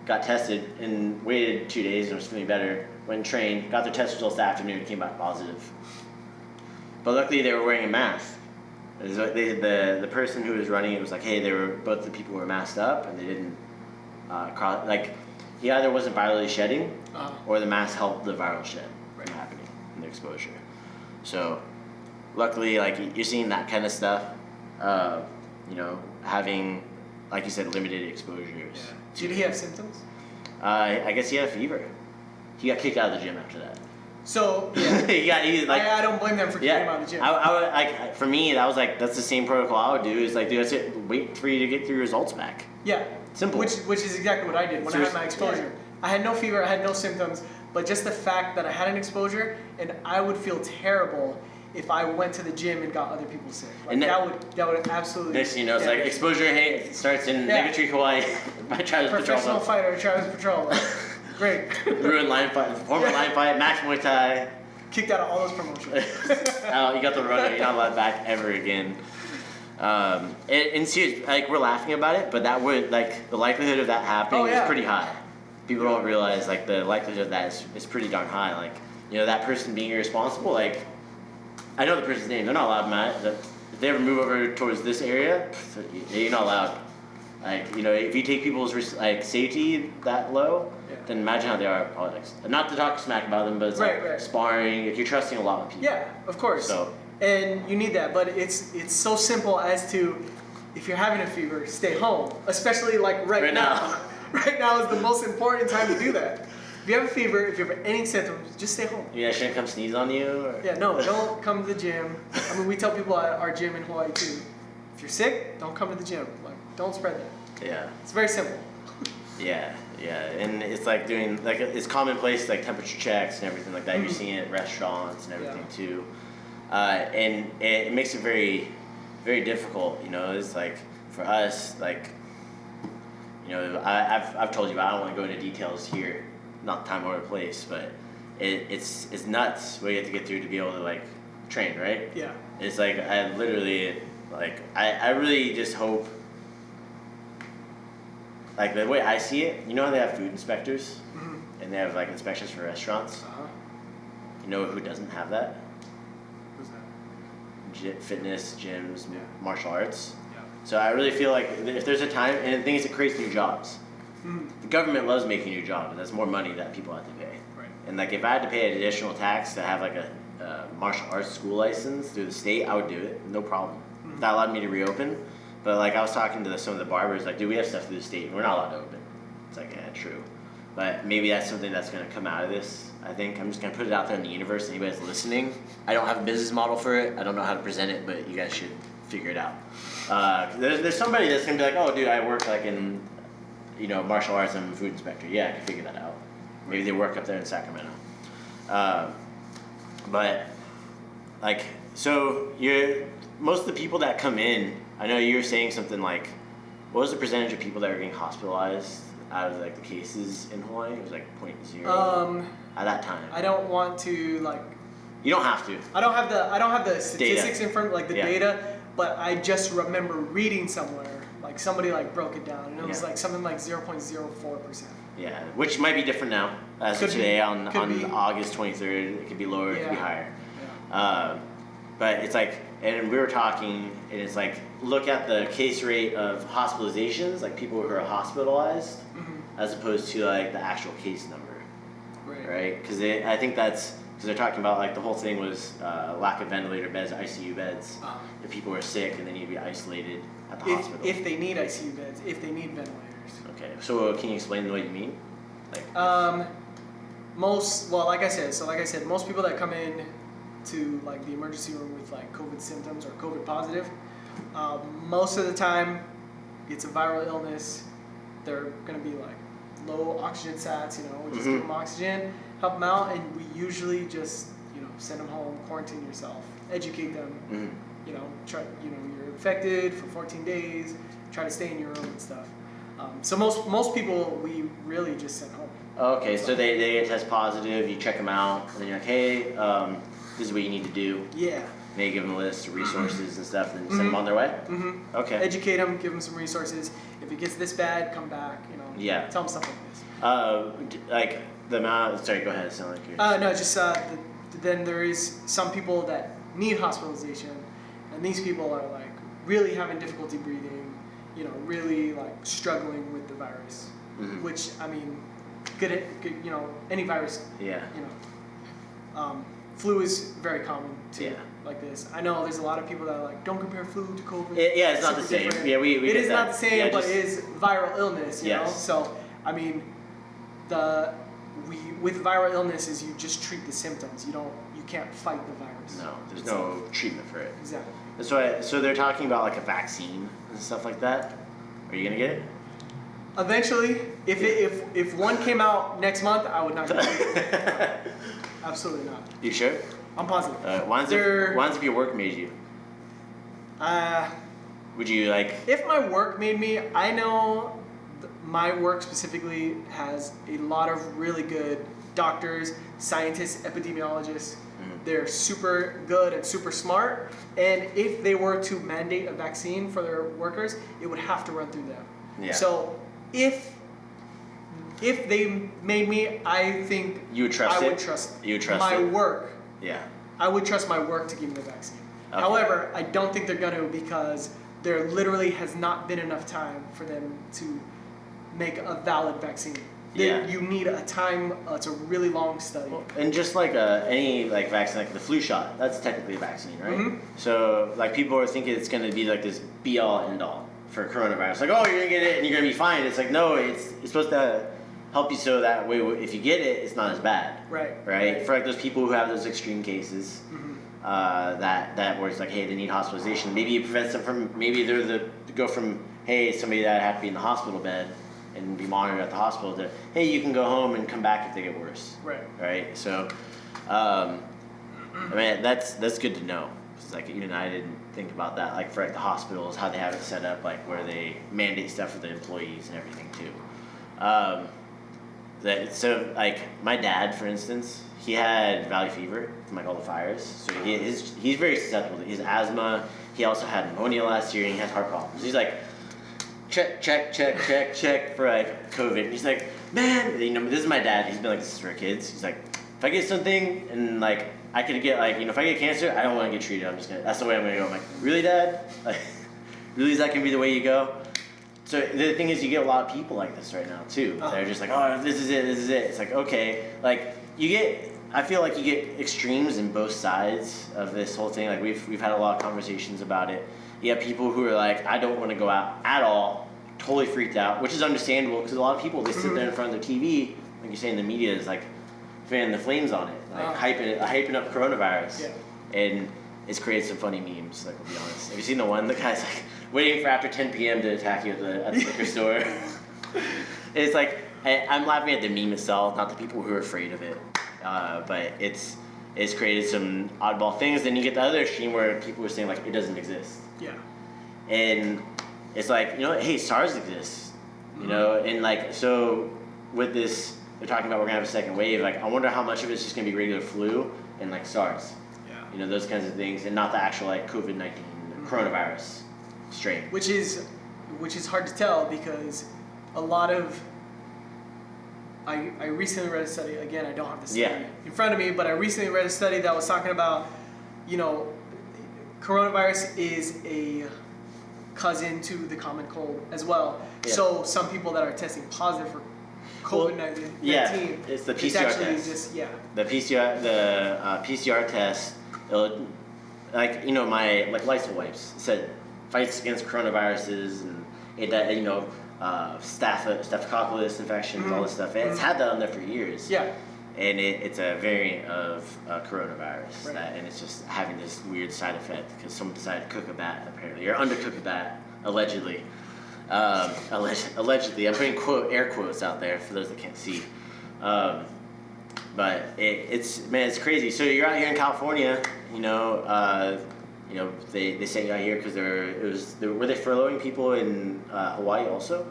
got tested and waited 2 days and was feeling better. Went and trained, got their test results that afternoon, came back positive. But luckily they were wearing a mask. The person who was running it was like, hey, they were both the people who were masked up, and they didn't he either wasn't virally shedding, or the mask helped the viral shed from happening in the exposure. So luckily, like, you're seeing that kind of stuff, having, like you said, limited exposures. Yeah. Did he have symptoms? I guess he had a fever. He got kicked out of the gym after that. So yeah, I don't blame them for kicking him out of the gym. For me, that was like, that's the same protocol I would do. Is like, dude, that's it. Wait for you to get your results back. Yeah. Simple. Which is exactly what I did when I had my exposure. Yeah. I had no fever, I had no symptoms, but just the fact that I had an exposure, and I would feel terrible if I went to the gym and got other people sick. Like, and that would absolutely. This, it's like exposure. Hey, it starts in Megatree, Hawaii by Travis Petralba. Professional fighter Travis Petralba. Great. Ruined line fight, former line fight, Max Muay Thai. Kicked out of all those promotions. Oh, you got the run. You're not allowed back ever again. And serious, like, we're laughing about it, but that would, like, the likelihood of that happening is pretty high. People don't realize, like, the likelihood of that is pretty darn high. Like, that person being irresponsible, like, I know the person's name. They're not allowed, Matt. If they ever move over towards this area, you're not allowed. Like, if you take people's safety that low, then imagine how they are in politics. Not to talk smack about them, but it's like sparring. If you're trusting a lot of people. Yeah, of course. So, and you need that, but it's so simple as to, if you're having a fever, stay home. Especially like right now. Right now is the most important time to do that. If you have a fever, if you have any symptoms, just stay home. Yeah, shouldn't come sneeze on you? Or? Yeah, no, don't come to the gym. I mean, we tell people at our gym in Hawaii too, if you're sick, don't come to the gym. Like, don't spread that. Yeah. It's very simple. Yeah, and it's like doing, like, it's commonplace, like temperature checks and everything like that. Mm-hmm. You're seeing it at restaurants and everything too. And it makes it very, very difficult, it's like, for us, like, I've told you, but I don't want to go into details here, not time or place, but it's nuts what you have to get through to be able to, like, train, right? Yeah. It's like, I literally, like, I really just hope, like, the way I see it, how they have food inspectors, and they have, like, inspections for restaurants? You know who doesn't have that? Who's that? Fitness, gyms, martial arts. Yeah. So I really feel like if there's a time, and the thing is, it creates new jobs. The government loves making new jobs. That's more money that people have to pay. Right. And, like, if I had to pay an additional tax to have, like, a martial arts school license through the state, I would do it, no problem. That allowed me to reopen. But, like, I was talking to some of the barbers, like, dude, we have stuff through the state, and we're not allowed to open. It's like, yeah, true. But maybe that's something that's going to come out of this. I think I'm just going to put it out there in the universe. Anybody's listening, I don't have a business model for it. I don't know how to present it, but you guys should figure it out. There's somebody that's going to be like, oh, dude, I work like in, martial arts. I'm a food inspector. Yeah, I can figure that out. Maybe they work up there in Sacramento. But like, so most of the people that come in, I know you were saying something like, what was the percentage of people that were getting hospitalized out of like the cases in Hawaii? It was like 0.0 at that time. I don't want to You don't have to. I don't have the statistics Data. in front, like the data, but I just remember reading somewhere, like somebody like broke it down, and it was like something like 0.04%. Yeah, which might be different now. As of today, on August 23rd, it could be lower, it could be higher. Yeah. But it's like, and we were talking, and it's like, look at the case rate of hospitalizations, like people who are hospitalized, as opposed to like the actual case number, right? Because I think that's because they're talking about like the whole thing was lack of ventilator beds, ICU beds. If people are sick and they need to be isolated at the hospital. If they need ICU beds, if they need ventilators. Okay, so can you explain what you mean? Like like I said, most people that come in to like the emergency room with like COVID symptoms or COVID positive, most of the time it's a viral illness. They're gonna be like low oxygen sats, we just give them oxygen, help them out, and we usually just send them home, quarantine yourself, educate them, try, you're infected for 14 days, try to stay in your room and stuff. So most people we really just send home. Okay, so they get test positive, you check them out, and then you're like, hey, this is what you need to do. Yeah. And they give them a list of resources and stuff, and then send them on their way? Okay. Educate them, give them some resources. If it gets this bad, come back, Yeah. Tell them stuff like this. Like the amount, sorry, go ahead, it sounded like you're... No, just, then there is some people that need hospitalization, and these people are like really having difficulty breathing, really like struggling with the virus, which, I mean, good, any virus, flu is very common too, like this. I know there's a lot of people that are like, don't compare flu to COVID. It's not the same. Different. Yeah, we it is that. not the same, but it is viral illness, you know? So, I mean, with viral illnesses, you just treat the symptoms. You can't fight the virus. No, there's no treatment for it. Exactly. That's why, so they're talking about like a vaccine and stuff like that. Are you gonna get it? Eventually, if one came out next month, I would not get it. Absolutely not. You sure? I'm positive. When's if your work made you? Would you like? If my work made me, I know my work specifically has a lot of really good doctors, scientists, epidemiologists. They're super good and super smart. And if they were to mandate a vaccine for their workers, it would have to run through them. Yeah. So if they made me, I think you would trust I would trust my work. Yeah. I would trust my work to give me the vaccine. Okay. However, I don't think they're going to, because there literally has not been enough time for them to make a valid vaccine. You need a time. It's a really long study. And just like any like vaccine, like the flu shot, that's technically a vaccine, right? So like people are thinking it's going to be like this be all end all for coronavirus. Like, oh, you're gonna get it and you're gonna be fine. It's like, no, it's supposed to help you so that way if you get it, it's not as bad. Right. For like those people who have those extreme cases, that where it's like, hey, they need hospitalization. Maybe it prevents them from. Maybe they're go from, hey, somebody that had to be in the hospital bed and be monitored at the hospital to, hey, you can go home and come back if they get worse. Right. So, I mean, that's good to know. It's like even I didn't think about that. Like for like the hospitals, how they have it set up, like where they mandate stuff for the employees and everything too. So like my dad, for instance, he had valley fever from like all the fires. So he's very susceptible to his asthma. He also had pneumonia last year and he has heart problems. He's like, check for like COVID. And he's like, man, this is my dad. He's been like this for kids. He's like, if I get something and like I could get like, if I get cancer, I don't want to get treated. That's the way I'm gonna go. I'm like, really, Dad? Like, really, is that gonna be the way you go? So the thing is, you get a lot of people like this right now too. They're just like, oh, this is it. It's like, okay, like I feel like you get extremes in both sides of this whole thing. Like we've had a lot of conversations about it. You have people who are like, I don't want to go out at all, totally freaked out, which is understandable because a lot of people, they sit there in front of their TV like you say in the media, is like fanning the flames on it, like hyping up coronavirus, and it's created some funny memes. Like, I'll be honest. Have you seen the one? The guy's like waiting for after 10 p.m. to attack you at the liquor store. It's like I'm laughing at the meme itself, not the people who are afraid of it. But it's created some oddball things. Then you get the other extreme where people are saying like it doesn't exist. Yeah. And it's like, you know, hey, SARS exists. You know, and like so with this, they're talking about we're gonna have a second wave. Like, I wonder how much of it's just gonna be regular flu and like SARS. Yeah. You know, those kinds of things, and not the actual like COVID-19 coronavirus strain. Which is hard to tell because a lot of I recently read a study, again, I don't have the study in front of me, but I recently read a study that was talking about, you know, coronavirus is a cousin to the common cold as well. Yeah. So some people that are testing positive for COVID-19, it's the PCR test. The PCR test, like, you know, my like Lysol wipes said fights against coronaviruses and it, you know, staphylococcus infections, all this stuff. And it's had that on there for years. Yeah. And it's a variant of coronavirus, and it's just having this weird side effect because someone decided to cook a bat, apparently, or undercook a bat, allegedly. Allegedly, I'm putting air quotes out there for those that can't see. But it's crazy. So you're out here in California, you know, they sent you out here because were they furloughing people in Hawaii also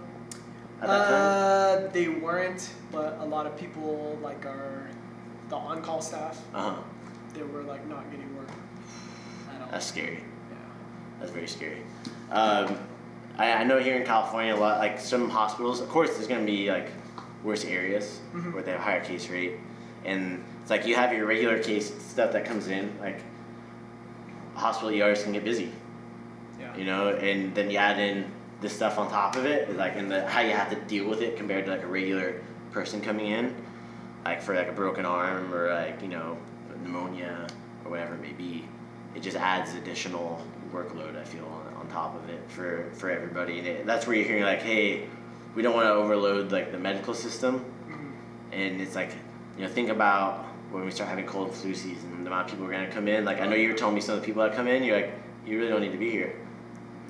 at that time? They weren't, but a lot of people like the on-call staff. They were like not getting work at all. That's scary. Yeah, that's very scary. I know here in California a lot, like some hospitals. Of course, there's going to be like worse areas where they have a higher case rate, and it's like you have your regular case stuff that comes in, like hospital ERs can get busy. Yeah. You know, and then you add in this stuff on top of it, like how you have to deal with it compared to like a regular person coming in, like for like a broken arm or like, you know, pneumonia or whatever it may be. It just adds additional workload, I feel, on top of it for everybody. And that's where you're hearing like, hey, we don't want to overload like the medical system. And it's like, you know, think about when we start having cold and flu season, the amount of people who are going to come in. Like, I know you were telling me some of the people that come in, you're like, you really don't need to be here.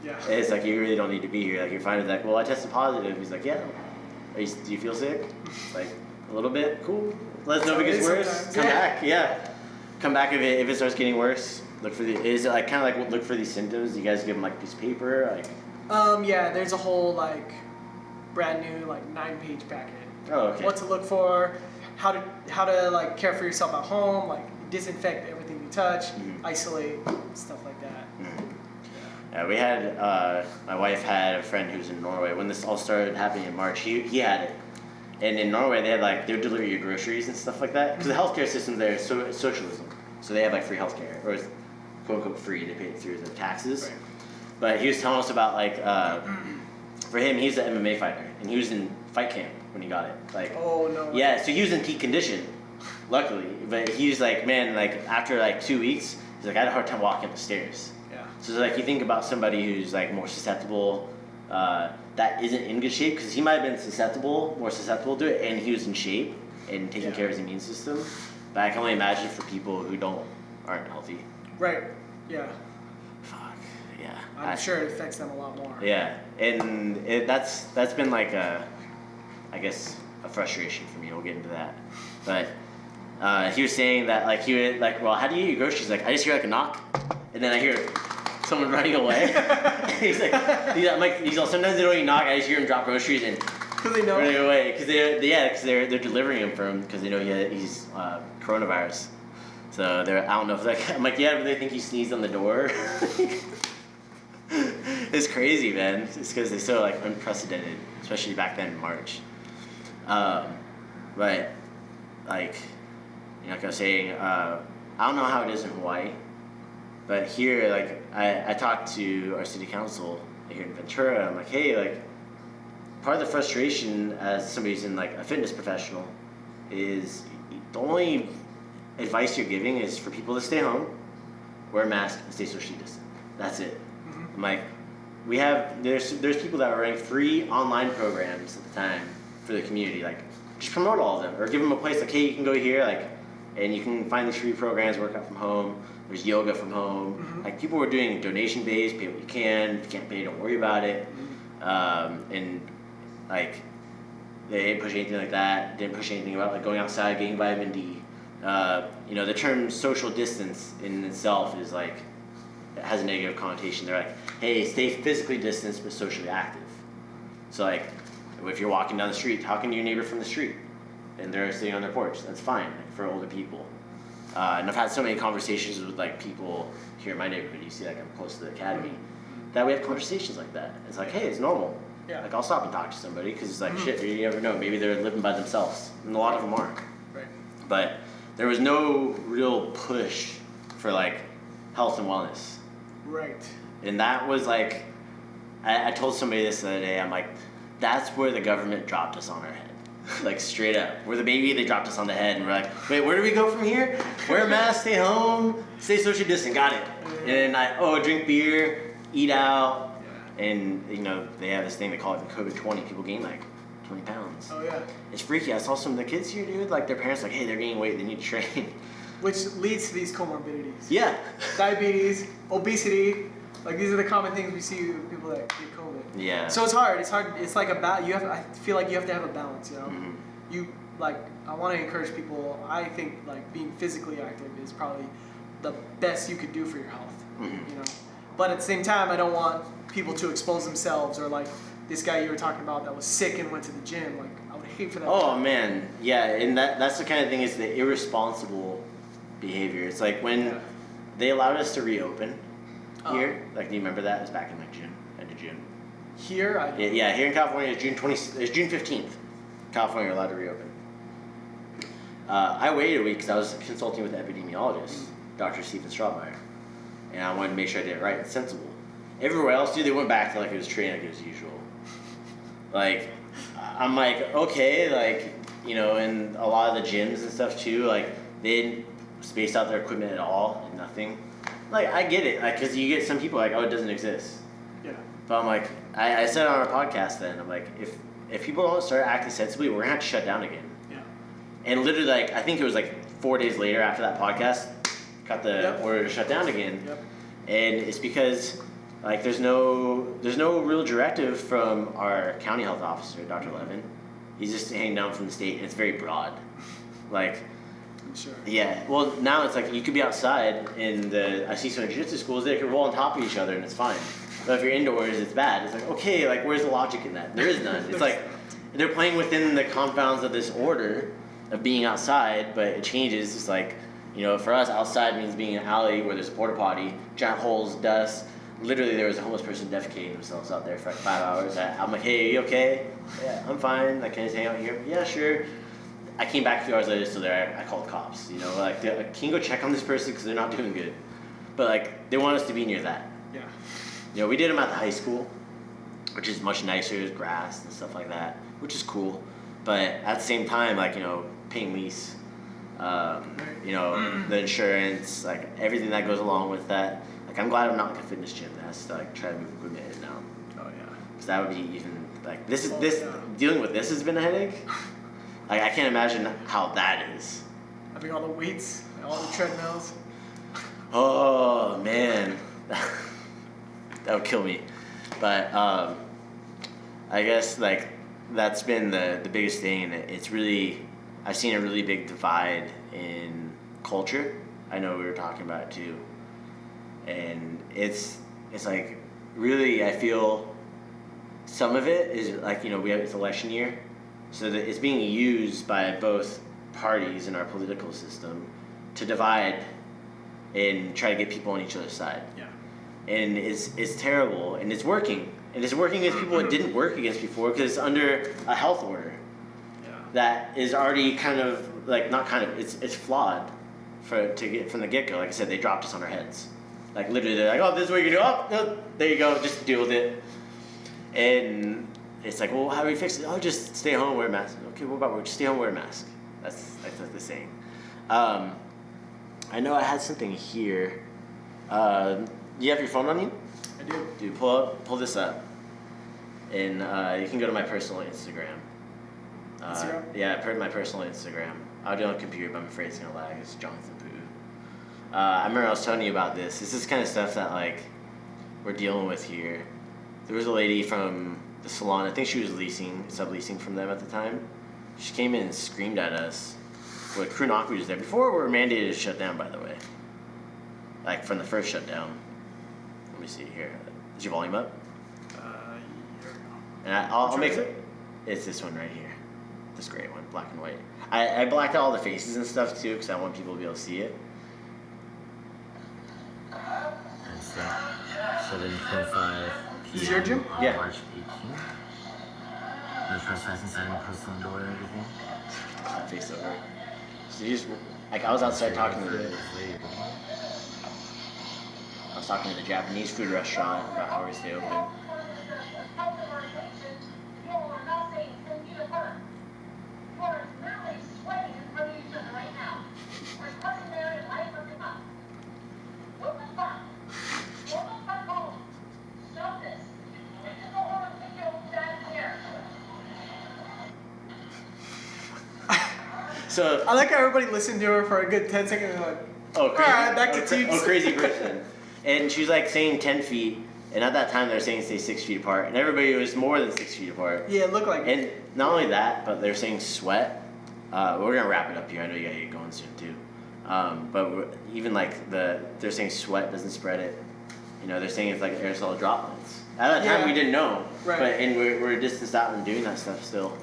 Yeah. It's like, you really don't need to be here. Like, you're finding like, well, I tested positive. He's like, yeah. Do you feel sick? Like, a little bit? Cool. Let us know if it gets worse. Come back. Yeah. Come back if it starts getting worse. Is it like kind of like look for these symptoms? You guys give them like a piece of paper? Like. Yeah, there's a whole like brand new like 9-page packet. Oh, okay. What to look for, how to like care for yourself at home, like disinfect everything you touch, isolate, stuff like that. Yeah, we had my wife had a friend who was in Norway when this all started happening in March. He had it, and in Norway they would deliver your groceries and stuff like that because the healthcare system there is socialism, so they have like free healthcare, or it's quote unquote free. They pay it through the taxes. Right. But he was telling us about like for him, he's an MMA fighter and he was in fight camp when he got it. Like, oh no. Yeah, so he was in peak condition, luckily. But he was like, man, like after like 2 weeks, he's like, I had a hard time walking up the stairs. Yeah. So like you think about somebody who's like more susceptible, that isn't in good shape, because he might have been more susceptible to it, and he was in shape and taking care of his immune system. But I can only imagine for people who aren't healthy. Right. Yeah. Fuck. Yeah. I'm sure it affects them a lot more. Yeah, and that's been like I guess a frustration for me. We'll get into that, but he was saying that like he would like, well, how do you eat your groceries? Like, I just hear like a knock, and then I hear someone running away. he's all, sometimes they don't even knock. I just hear him drop groceries and running away because they're delivering him from because they know he's coronavirus. So I don't know if like I'm like, yeah, but they think you sneezed on the door. It's crazy, man. It's because they're so like unprecedented, especially back then in March. But like, like I was saying, I don't know how it is in Hawaii, but here, like I talked to our city council here in Ventura. I'm like, hey, like part of the frustration as somebody who's in like a fitness professional is the only advice you're giving is for people to stay home, wear a mask, and stay socially distant. That's it. I'm like, there's people that were running free online programs at the time for the community, like just promote all of them, or give them a place like, hey, you can go here, like, and you can find these free programs, work out from home. There's yoga from home. Mm-hmm. Like people were doing donation based, pay what you can. If you can't pay, don't worry about it. And like they didn't push anything like that. Didn't push anything about like going outside, getting vitamin D. You know, the term social distance in itself is like, it has a negative connotation. They're like, hey, stay physically distanced but socially active. So like, if you're walking down the street, talking to your neighbor from the street, and they're sitting on their porch, that's fine, like, for older people. And I've had so many conversations with like people here in my neighborhood. You see, like I'm close to the academy. That we have conversations like that. It's like, hey, it's normal. Yeah. Like I'll stop and talk to somebody because it's like shit. You never know. Maybe they're living by themselves, and a lot of them are. Right. But there was no real push for like health and wellness. Right. And that was like, I told somebody this the other day. I'm like, that's where the government dropped us on our head. Like straight up, we're the baby. They dropped us on the head, and we're like, wait, where do we go from here? Wear a mask, stay home, stay socially distant. Got it. And I drink beer, eat out, and you know they have this thing they call it the COVID-20. People gain like 20 pounds. Oh yeah. It's freaky. I saw some of the kids here, dude. Like their parents, like, hey, they're gaining weight. They need to train. Which leads to these comorbidities. Yeah. Diabetes, obesity. Like these are the common things we see with people that get COVID. Yeah. So it's hard. It's hard. It's like I feel like you have to have a balance. You know. Mm-hmm. You like. I want to encourage people. I think like being physically active is probably the best you could do for your health. Mm-hmm. You know. But at the same time, I don't want people to expose themselves or like this guy you were talking about that was sick and went to the gym. Like I would hate for that. Oh man, yeah, and that's the kind of thing is the irresponsible behavior. It's like when they allowed us to reopen here. Like, do you remember that? It was back in like June, end of June. Here, Yeah, here in California, it's June 15th. California allowed to reopen. I waited a week because I was consulting with the epidemiologist, Dr. Stephen Strawmeyer, and I wanted to make sure I did it right and sensible. Everywhere else, dude, they went back to like it was training like as usual. Like, I'm like, okay, like, you know, and a lot of the gyms and stuff too, like, they didn't space out their equipment at all, and nothing. Like, I get it, like, because you get some people like, oh, it doesn't exist. Yeah. But I'm like, I said on our podcast then, I'm like, if people don't start acting sensibly, we're gonna have to shut down again. Yeah. And literally, like, I think it was like 4 days later after that podcast, got the order to shut down again. Yep. And it's because, like, there's no real directive from our county health officer, Dr. Levin. He's just hanging down from the state, and it's very broad. Like, Sure. yeah. Well, now it's like you could be outside, and I see some jiu-jitsu schools they can roll on top of each other, and it's fine. But if you're indoors, it's bad. It's like, okay, like where's the logic in that? There is none. It's like they're playing within the confines of this order of being outside, but it changes. It's like, you know, for us, outside means being in an alley where there's a porta potty, giant holes, dust. Literally, there was a homeless person defecating themselves out there for like 5 hours. I'm like, hey, you okay? Yeah, I'm fine. Like, can I just hang out here? Yeah, sure. I came back a few hours later, still there. I called cops. You know, like, can you go check on this person because they're not doing good? But like, they want us to be near that. Yeah. You know, we did them at the high school, which is much nicer. There's grass and stuff like that, which is cool. But at the same time, like, you know, paying lease, you know, the insurance, like everything that goes along with that. Like, I'm glad I'm not like a fitness gym that has to like try to move equipment in and out. Oh yeah. Because that would be even like dealing with this has been a headache. Like, I can't imagine how that is. Having all the weights, all the treadmills. Oh man, that would kill me. But I guess like that's been the biggest thing, and it's really, I've seen a really big divide in culture. I know we were talking about it too, and it's like really I feel some of it is like, you know, it's election year, so that it's being used by both parties in our political system to divide and try to get people on each other's side. Yeah. And it's terrible, and it's working. And it's working against people it didn't work against before because it's under a health order. Yeah. That is already kind of like not kind of it's flawed to get from the get go. Like I said, they dropped us on our heads. Like literally, they're like, "Oh, this is what you can do. Oh, no, there you go. Just deal with it." And it's like, well, how do we fix it? Oh, just stay home, wear a mask. Okay, what about just stay home, wear a mask? That's the saying. I know I had something here. You have your phone on you? I do. Dude, pull this up, and you can go to my personal Instagram. Instagram? Yeah, my personal Instagram. I'll do it on the computer, but I'm afraid it's gonna lag. It's Jonathan Pu'u. I remember I was telling you about this. This is kind of stuff that like we're dealing with here. There was a lady from the salon. I think she was subleasing from them at the time. She came in and screamed at us. Well, Kru Jonathan was there before we were mandated to shut down. By the way, like from the first shutdown. Let me see here. Is your volume up? Here we go. And I'll make it. It's this one right here, this gray one, black and white. I blacked out all the faces and stuff too because I want people to be able to see it. It's 7:25 Is this your gym? on Yeah. March 18th. No trespassing sign, posted on the door and everything. Face over. So you just like I was outside talking to the Japanese food restaurant about how we stay open. So I like how everybody listened to her for a good 10 seconds and they're like, crazy, alright, back to teams. crazy person. And she was like saying 10 feet, and at that time they were saying stay 6 feet apart, and everybody was more than 6 feet apart. Yeah, it looked like it. And not only that, but they're saying sweat. We're gonna wrap it up here. I know you gotta get going soon too. Even like they're saying sweat doesn't spread it. You know, they're saying it's like aerosol droplets. At that time, we didn't know. Right. And we're distanced out and doing that stuff still.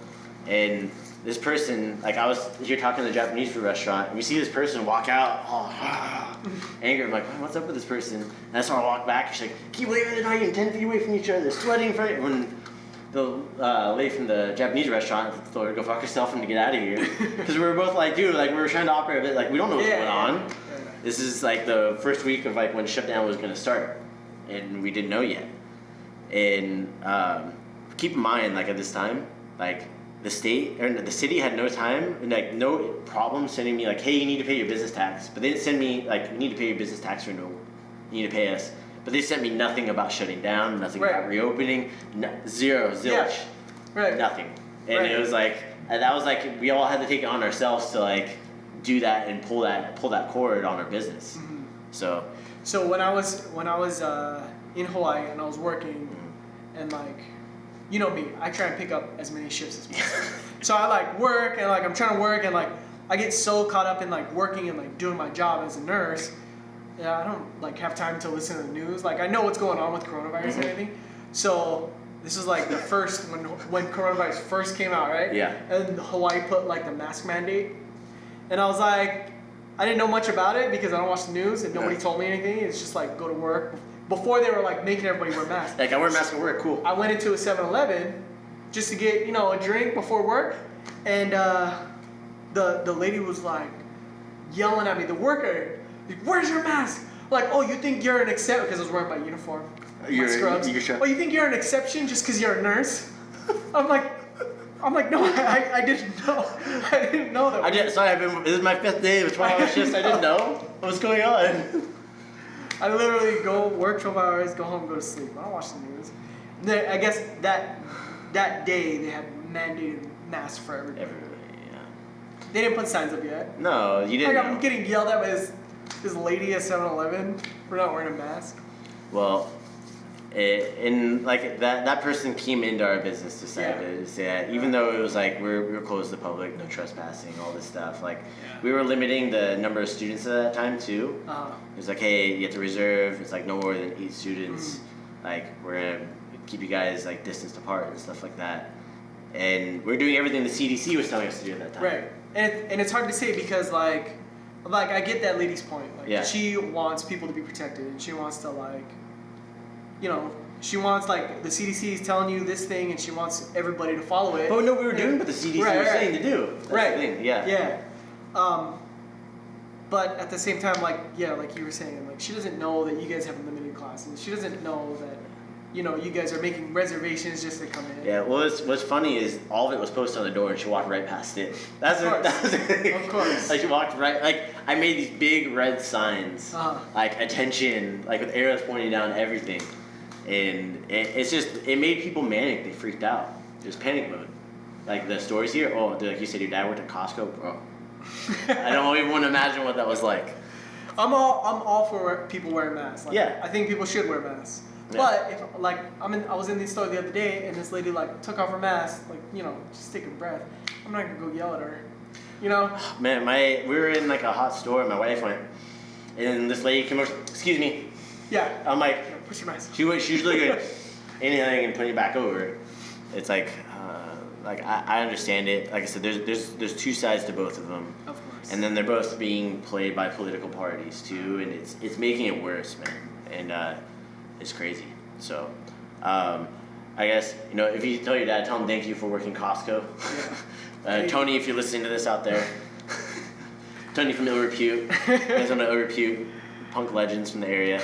And this person, like you're talking to the Japanese food restaurant, and we see this person walk out, angry. I'm like, what's up with this person? And I saw her walk back. She's like, keep waving, they're not even 10 feet away from each other. They're sweating. When the lady from the Japanese restaurant told her to go fuck herself and to get out of here. Because we were both like, dude, like we were trying to operate a bit, like we don't know what's going on. Yeah. This is like the first week of like when shutdown was going to start, and we didn't know yet. And keep in mind, like at this time, like the state or the city had no time and like no problem sending me like, hey, you need to pay your business tax. But they didn't send me like, you need to pay your business tax renewal. You need to pay us. But they sent me nothing about shutting down, nothing about reopening, zero, zilch, nothing. And it was like, and that was like, we all had to take it on ourselves to like do that and pull that cord on our business. Mm-hmm. So when I was in Hawaii and I was working, and like, you know me, I try and pick up as many shifts as possible. So I like work and like I'm trying to work and like I get so caught up in like working and like doing my job as a nurse. Yeah, I don't like have time to listen to the news. Like I know what's going on with coronavirus and everything. So this is like the first when coronavirus first came out, right? Yeah. And Hawaii put like the mask mandate, and I was like, I didn't know much about it because I don't watch the news and nobody told me anything. It's just like go to work. Before they were like making everybody wear masks. like I wear a mask at work, cool. I went into a 7-Eleven just to get, a drink before work, and the lady was like yelling at me, the worker, like, where's your mask? Like, oh, you think you're an exception, because I was wearing my uniform, my scrubs. Oh, you think you're an exception just because you're a nurse? I'm like, no, I didn't know. I didn't know that. Sorry, this is my 5th day of 12-hour shifts. I didn't know what's going on. I literally go work 12 hours, go home, go to sleep. I don't watch the news. I guess that day they had mandated masks for everybody. Yeah. They didn't put signs up yet. No, you didn't. Like I'm getting yelled at by this lady at 7-Eleven for not wearing a mask. Well, and like that person came into our business, decided to say that even though it was like we were closed to the public, no trespassing, all this stuff. Like we were limiting the number of students at that time too. It was like, hey, you have to reserve. It's like no more than 8 students. Like we're gonna keep you guys like distanced apart and stuff like that. And we're doing everything the CDC was telling us to do at that time. Right, and it's hard to say because like I get that lady's point. Like she wants people to be protected, and she wants to like, she wants like the CDC is telling you this thing, and she wants everybody to follow it. But no, we were doing what the CDC was saying to do. That's the thing. Yeah. But at the same time, like you were saying, like she doesn't know that you guys have limited classes. She doesn't know that, you guys are making reservations just to come in. Yeah. Well, what's funny is all of it was posted on the door, and she walked right past it. That was the thing. Of course. Like she walked right. Like I made these big red signs, like attention, like with arrows pointing down everything, and it made people manic. They freaked out. It was panic mode. like the stores here. Oh, dude, like you said, your dad worked at Costco, bro. I don't even want to imagine what that was like. I'm all for people wearing masks. Like, Yeah. I think people should wear masks. Yeah. But if like I was in the store the other day and this lady like took off her mask, like just taking a breath. I'm not gonna go yell at her. Man, we were in like a hot store, and my wife went, and this lady came over. Excuse me. Yeah. I'm like, Push your mask. she's usually good. Anything and putting it back over. It's like I understand it. Like I said, there's two sides to both of them. Of course. And then they're both being played by political parties too, and it's making it worse, man. And it's crazy. So, I guess if you tell your dad, tell him thank you for working Costco. Yeah. Tony, if you're listening to this out there, Tony from Ill Repute, you guys on the Ill Repute, punk legends from the area.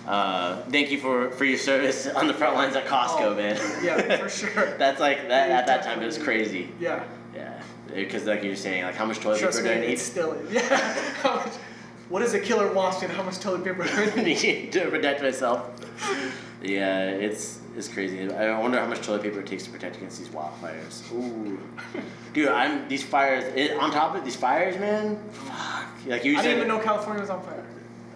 Thank you for your service on the front lines at Costco, man. Yeah, for sure. That's like that at that time it was crazy. Yeah. Yeah, because like you're saying, like how much toilet Trust paper me, do I need? it's still yeah. How much? What is a killer wasp and how much toilet paper do I need? To protect myself. Yeah, it's crazy. I wonder how much toilet paper it takes to protect against these wildfires. Ooh, dude, these fires. On top of these fires, man. Fuck. Like you I said. didn't even know California was on fire.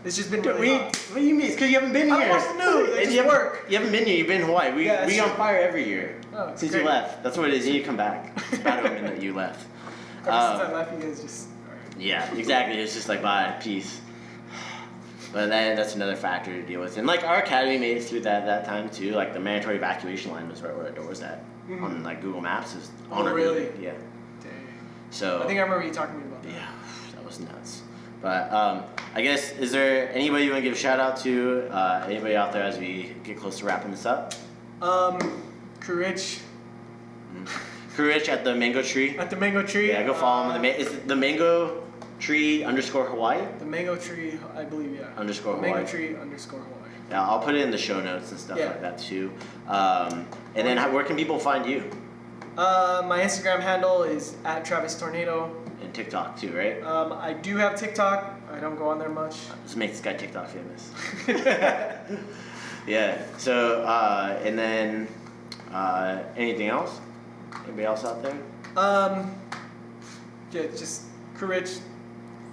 It's just been really hot. What do you mean? It's because you haven't been here. I watched the news. They just work. You haven't been here. You've been in Hawaii. We Yeah, that's on true. fire every year Oh, since great. you left. That's what it is. You need to come back. It's bad omen that you left. Ever since I left, you guys just. Yeah, exactly. It's just like bye, peace. But that's another factor to deal with. And like our academy made it through that time too. Like the mandatory evacuation line was right where our door was at on like Google Maps. It was on our really? building. Yeah. Dang. So I think I remember you talking to me about that. yeah, that was nuts. But I guess is there anybody you want to give a shout out to? Anybody out there as we get close to wrapping this up? Crew Rich Crew Rich at the Mango Tree. at the Mango Tree. Yeah, go follow him. Is it the Mango Tree _Hawaii? The Mango Tree, I believe, yeah. Underscore Mango Hawaii. Tree _ Hawaii. Yeah, I'll put it in the show notes and stuff Yeah. like that too. And then where can people find you? My Instagram handle is @TravisTornado. And TikTok too, right? I do have TikTok. I don't go on there much. Let's make this guy TikTok famous. Yeah. So and then anything else? Anybody else out there? Yeah, just Crew Rich.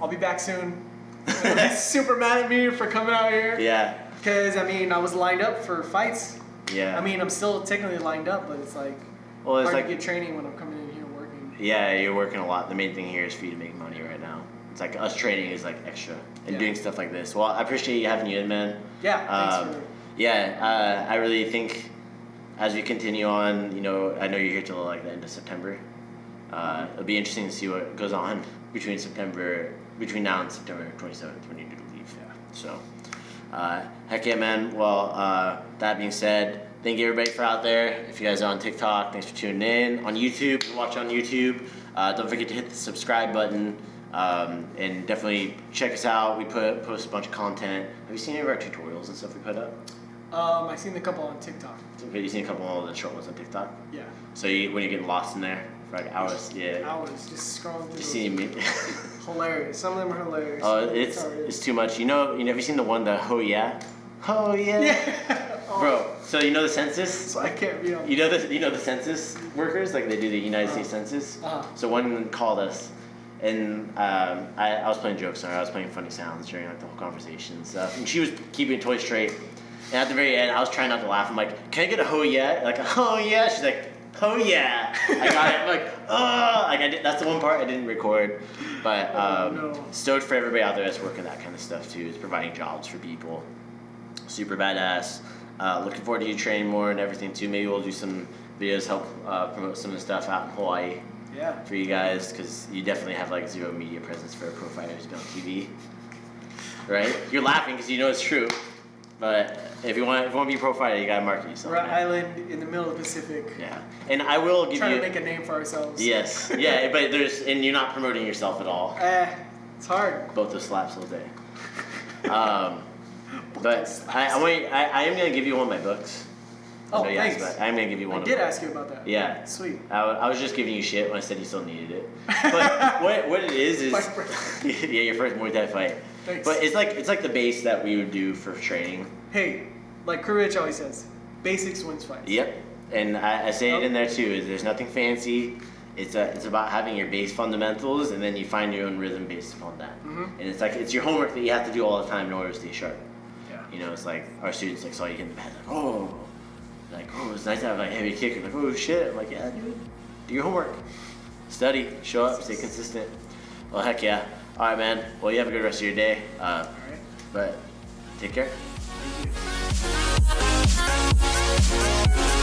I'll be back soon. Everybody's super mad at me for coming out here. Yeah. Because, I was lined up for fights. Yeah. I'm still technically lined up, but it's like Well, it's hard like to get training when I'm coming in here working. yeah, you're working a lot. The main thing here is for you to make money right now. It's like us training is like extra and Yeah. doing stuff like this. Well, I appreciate you having you in, man. Yeah, thanks for... Yeah, I really think as we continue on, I know you're here till like the end of September. It'll be interesting to see what goes on between now and September 27th when you do leave. Yeah. So, heck yeah, man. Well, that being said, thank you everybody for out there. If you guys are on TikTok, thanks for tuning in. On YouTube, if you're watching on YouTube, don't forget to hit the subscribe button. And definitely check us out. We post a bunch of content. Have you seen any of our tutorials and stuff we put up? I've seen a couple on TikTok. Okay, you seen a couple of the short ones on TikTok? Yeah. So when you're getting lost in there for like hours, yeah. Hours just scrolling through You see me? Hilarious. Some of them are hilarious. Oh, it's too much. Have you seen the one, the oh yeah? Oh yeah. Yeah. Bro, so you know the census? So I can't be on. You know the census workers, like they do the United States Census. So one called us, and I was playing jokes on her. I was playing funny sounds during like the whole conversation and stuff, and she was keeping it totally straight. And at the very end, I was trying not to laugh. I'm like, "Can I get a ho yeah?" Like a ho yeah. She's like, "Oh yeah." I got it. I'm like, oh, like I did. That's the one part I didn't record, but no. stoked for everybody out there that's working that kind of stuff too. Is providing jobs for people. Super badass. Looking forward to you training more and everything too. Maybe we'll do some videos, help promote some of the stuff out in Hawaii Yeah. for you guys, because you definitely have like zero media presence for a pro fighter who's been on TV, right? You're laughing because you know it's true, but if you want to be a pro fighter, you gotta market yourself. We're an man. island in the middle of the Pacific. Yeah, and I will give Trying you. to make a name for ourselves. Yes, yeah, but you're not promoting yourself at all. It's hard. Both those slaps all day. But I am gonna give you one of my books. Oh, So, yes, thanks. but I'm gonna give you one. I of did them. ask you about that. Yeah. Sweet. I was just giving you shit when I said you still needed it. But what it is My first. yeah, your first Muay Thai fight. Thanks. But it's like the base that we would do for training. Hey, like Crew Rich always says, basics wins fights. Yep. And I say it in there too. Is there's nothing fancy. It's about having your base fundamentals, and then you find your own rhythm based upon that. And it's like it's your homework that you have to do all the time in order to stay sharp. Yeah. You know, it's like our students like saw you hit the pad, like it's nice to have like heavy kick. Like, oh shit. I'm like, yeah, dude, do your homework, study, show up, stay consistent. Well, heck yeah. All right, man. Well, you have a good rest of your day. All right. But take care. Thank you.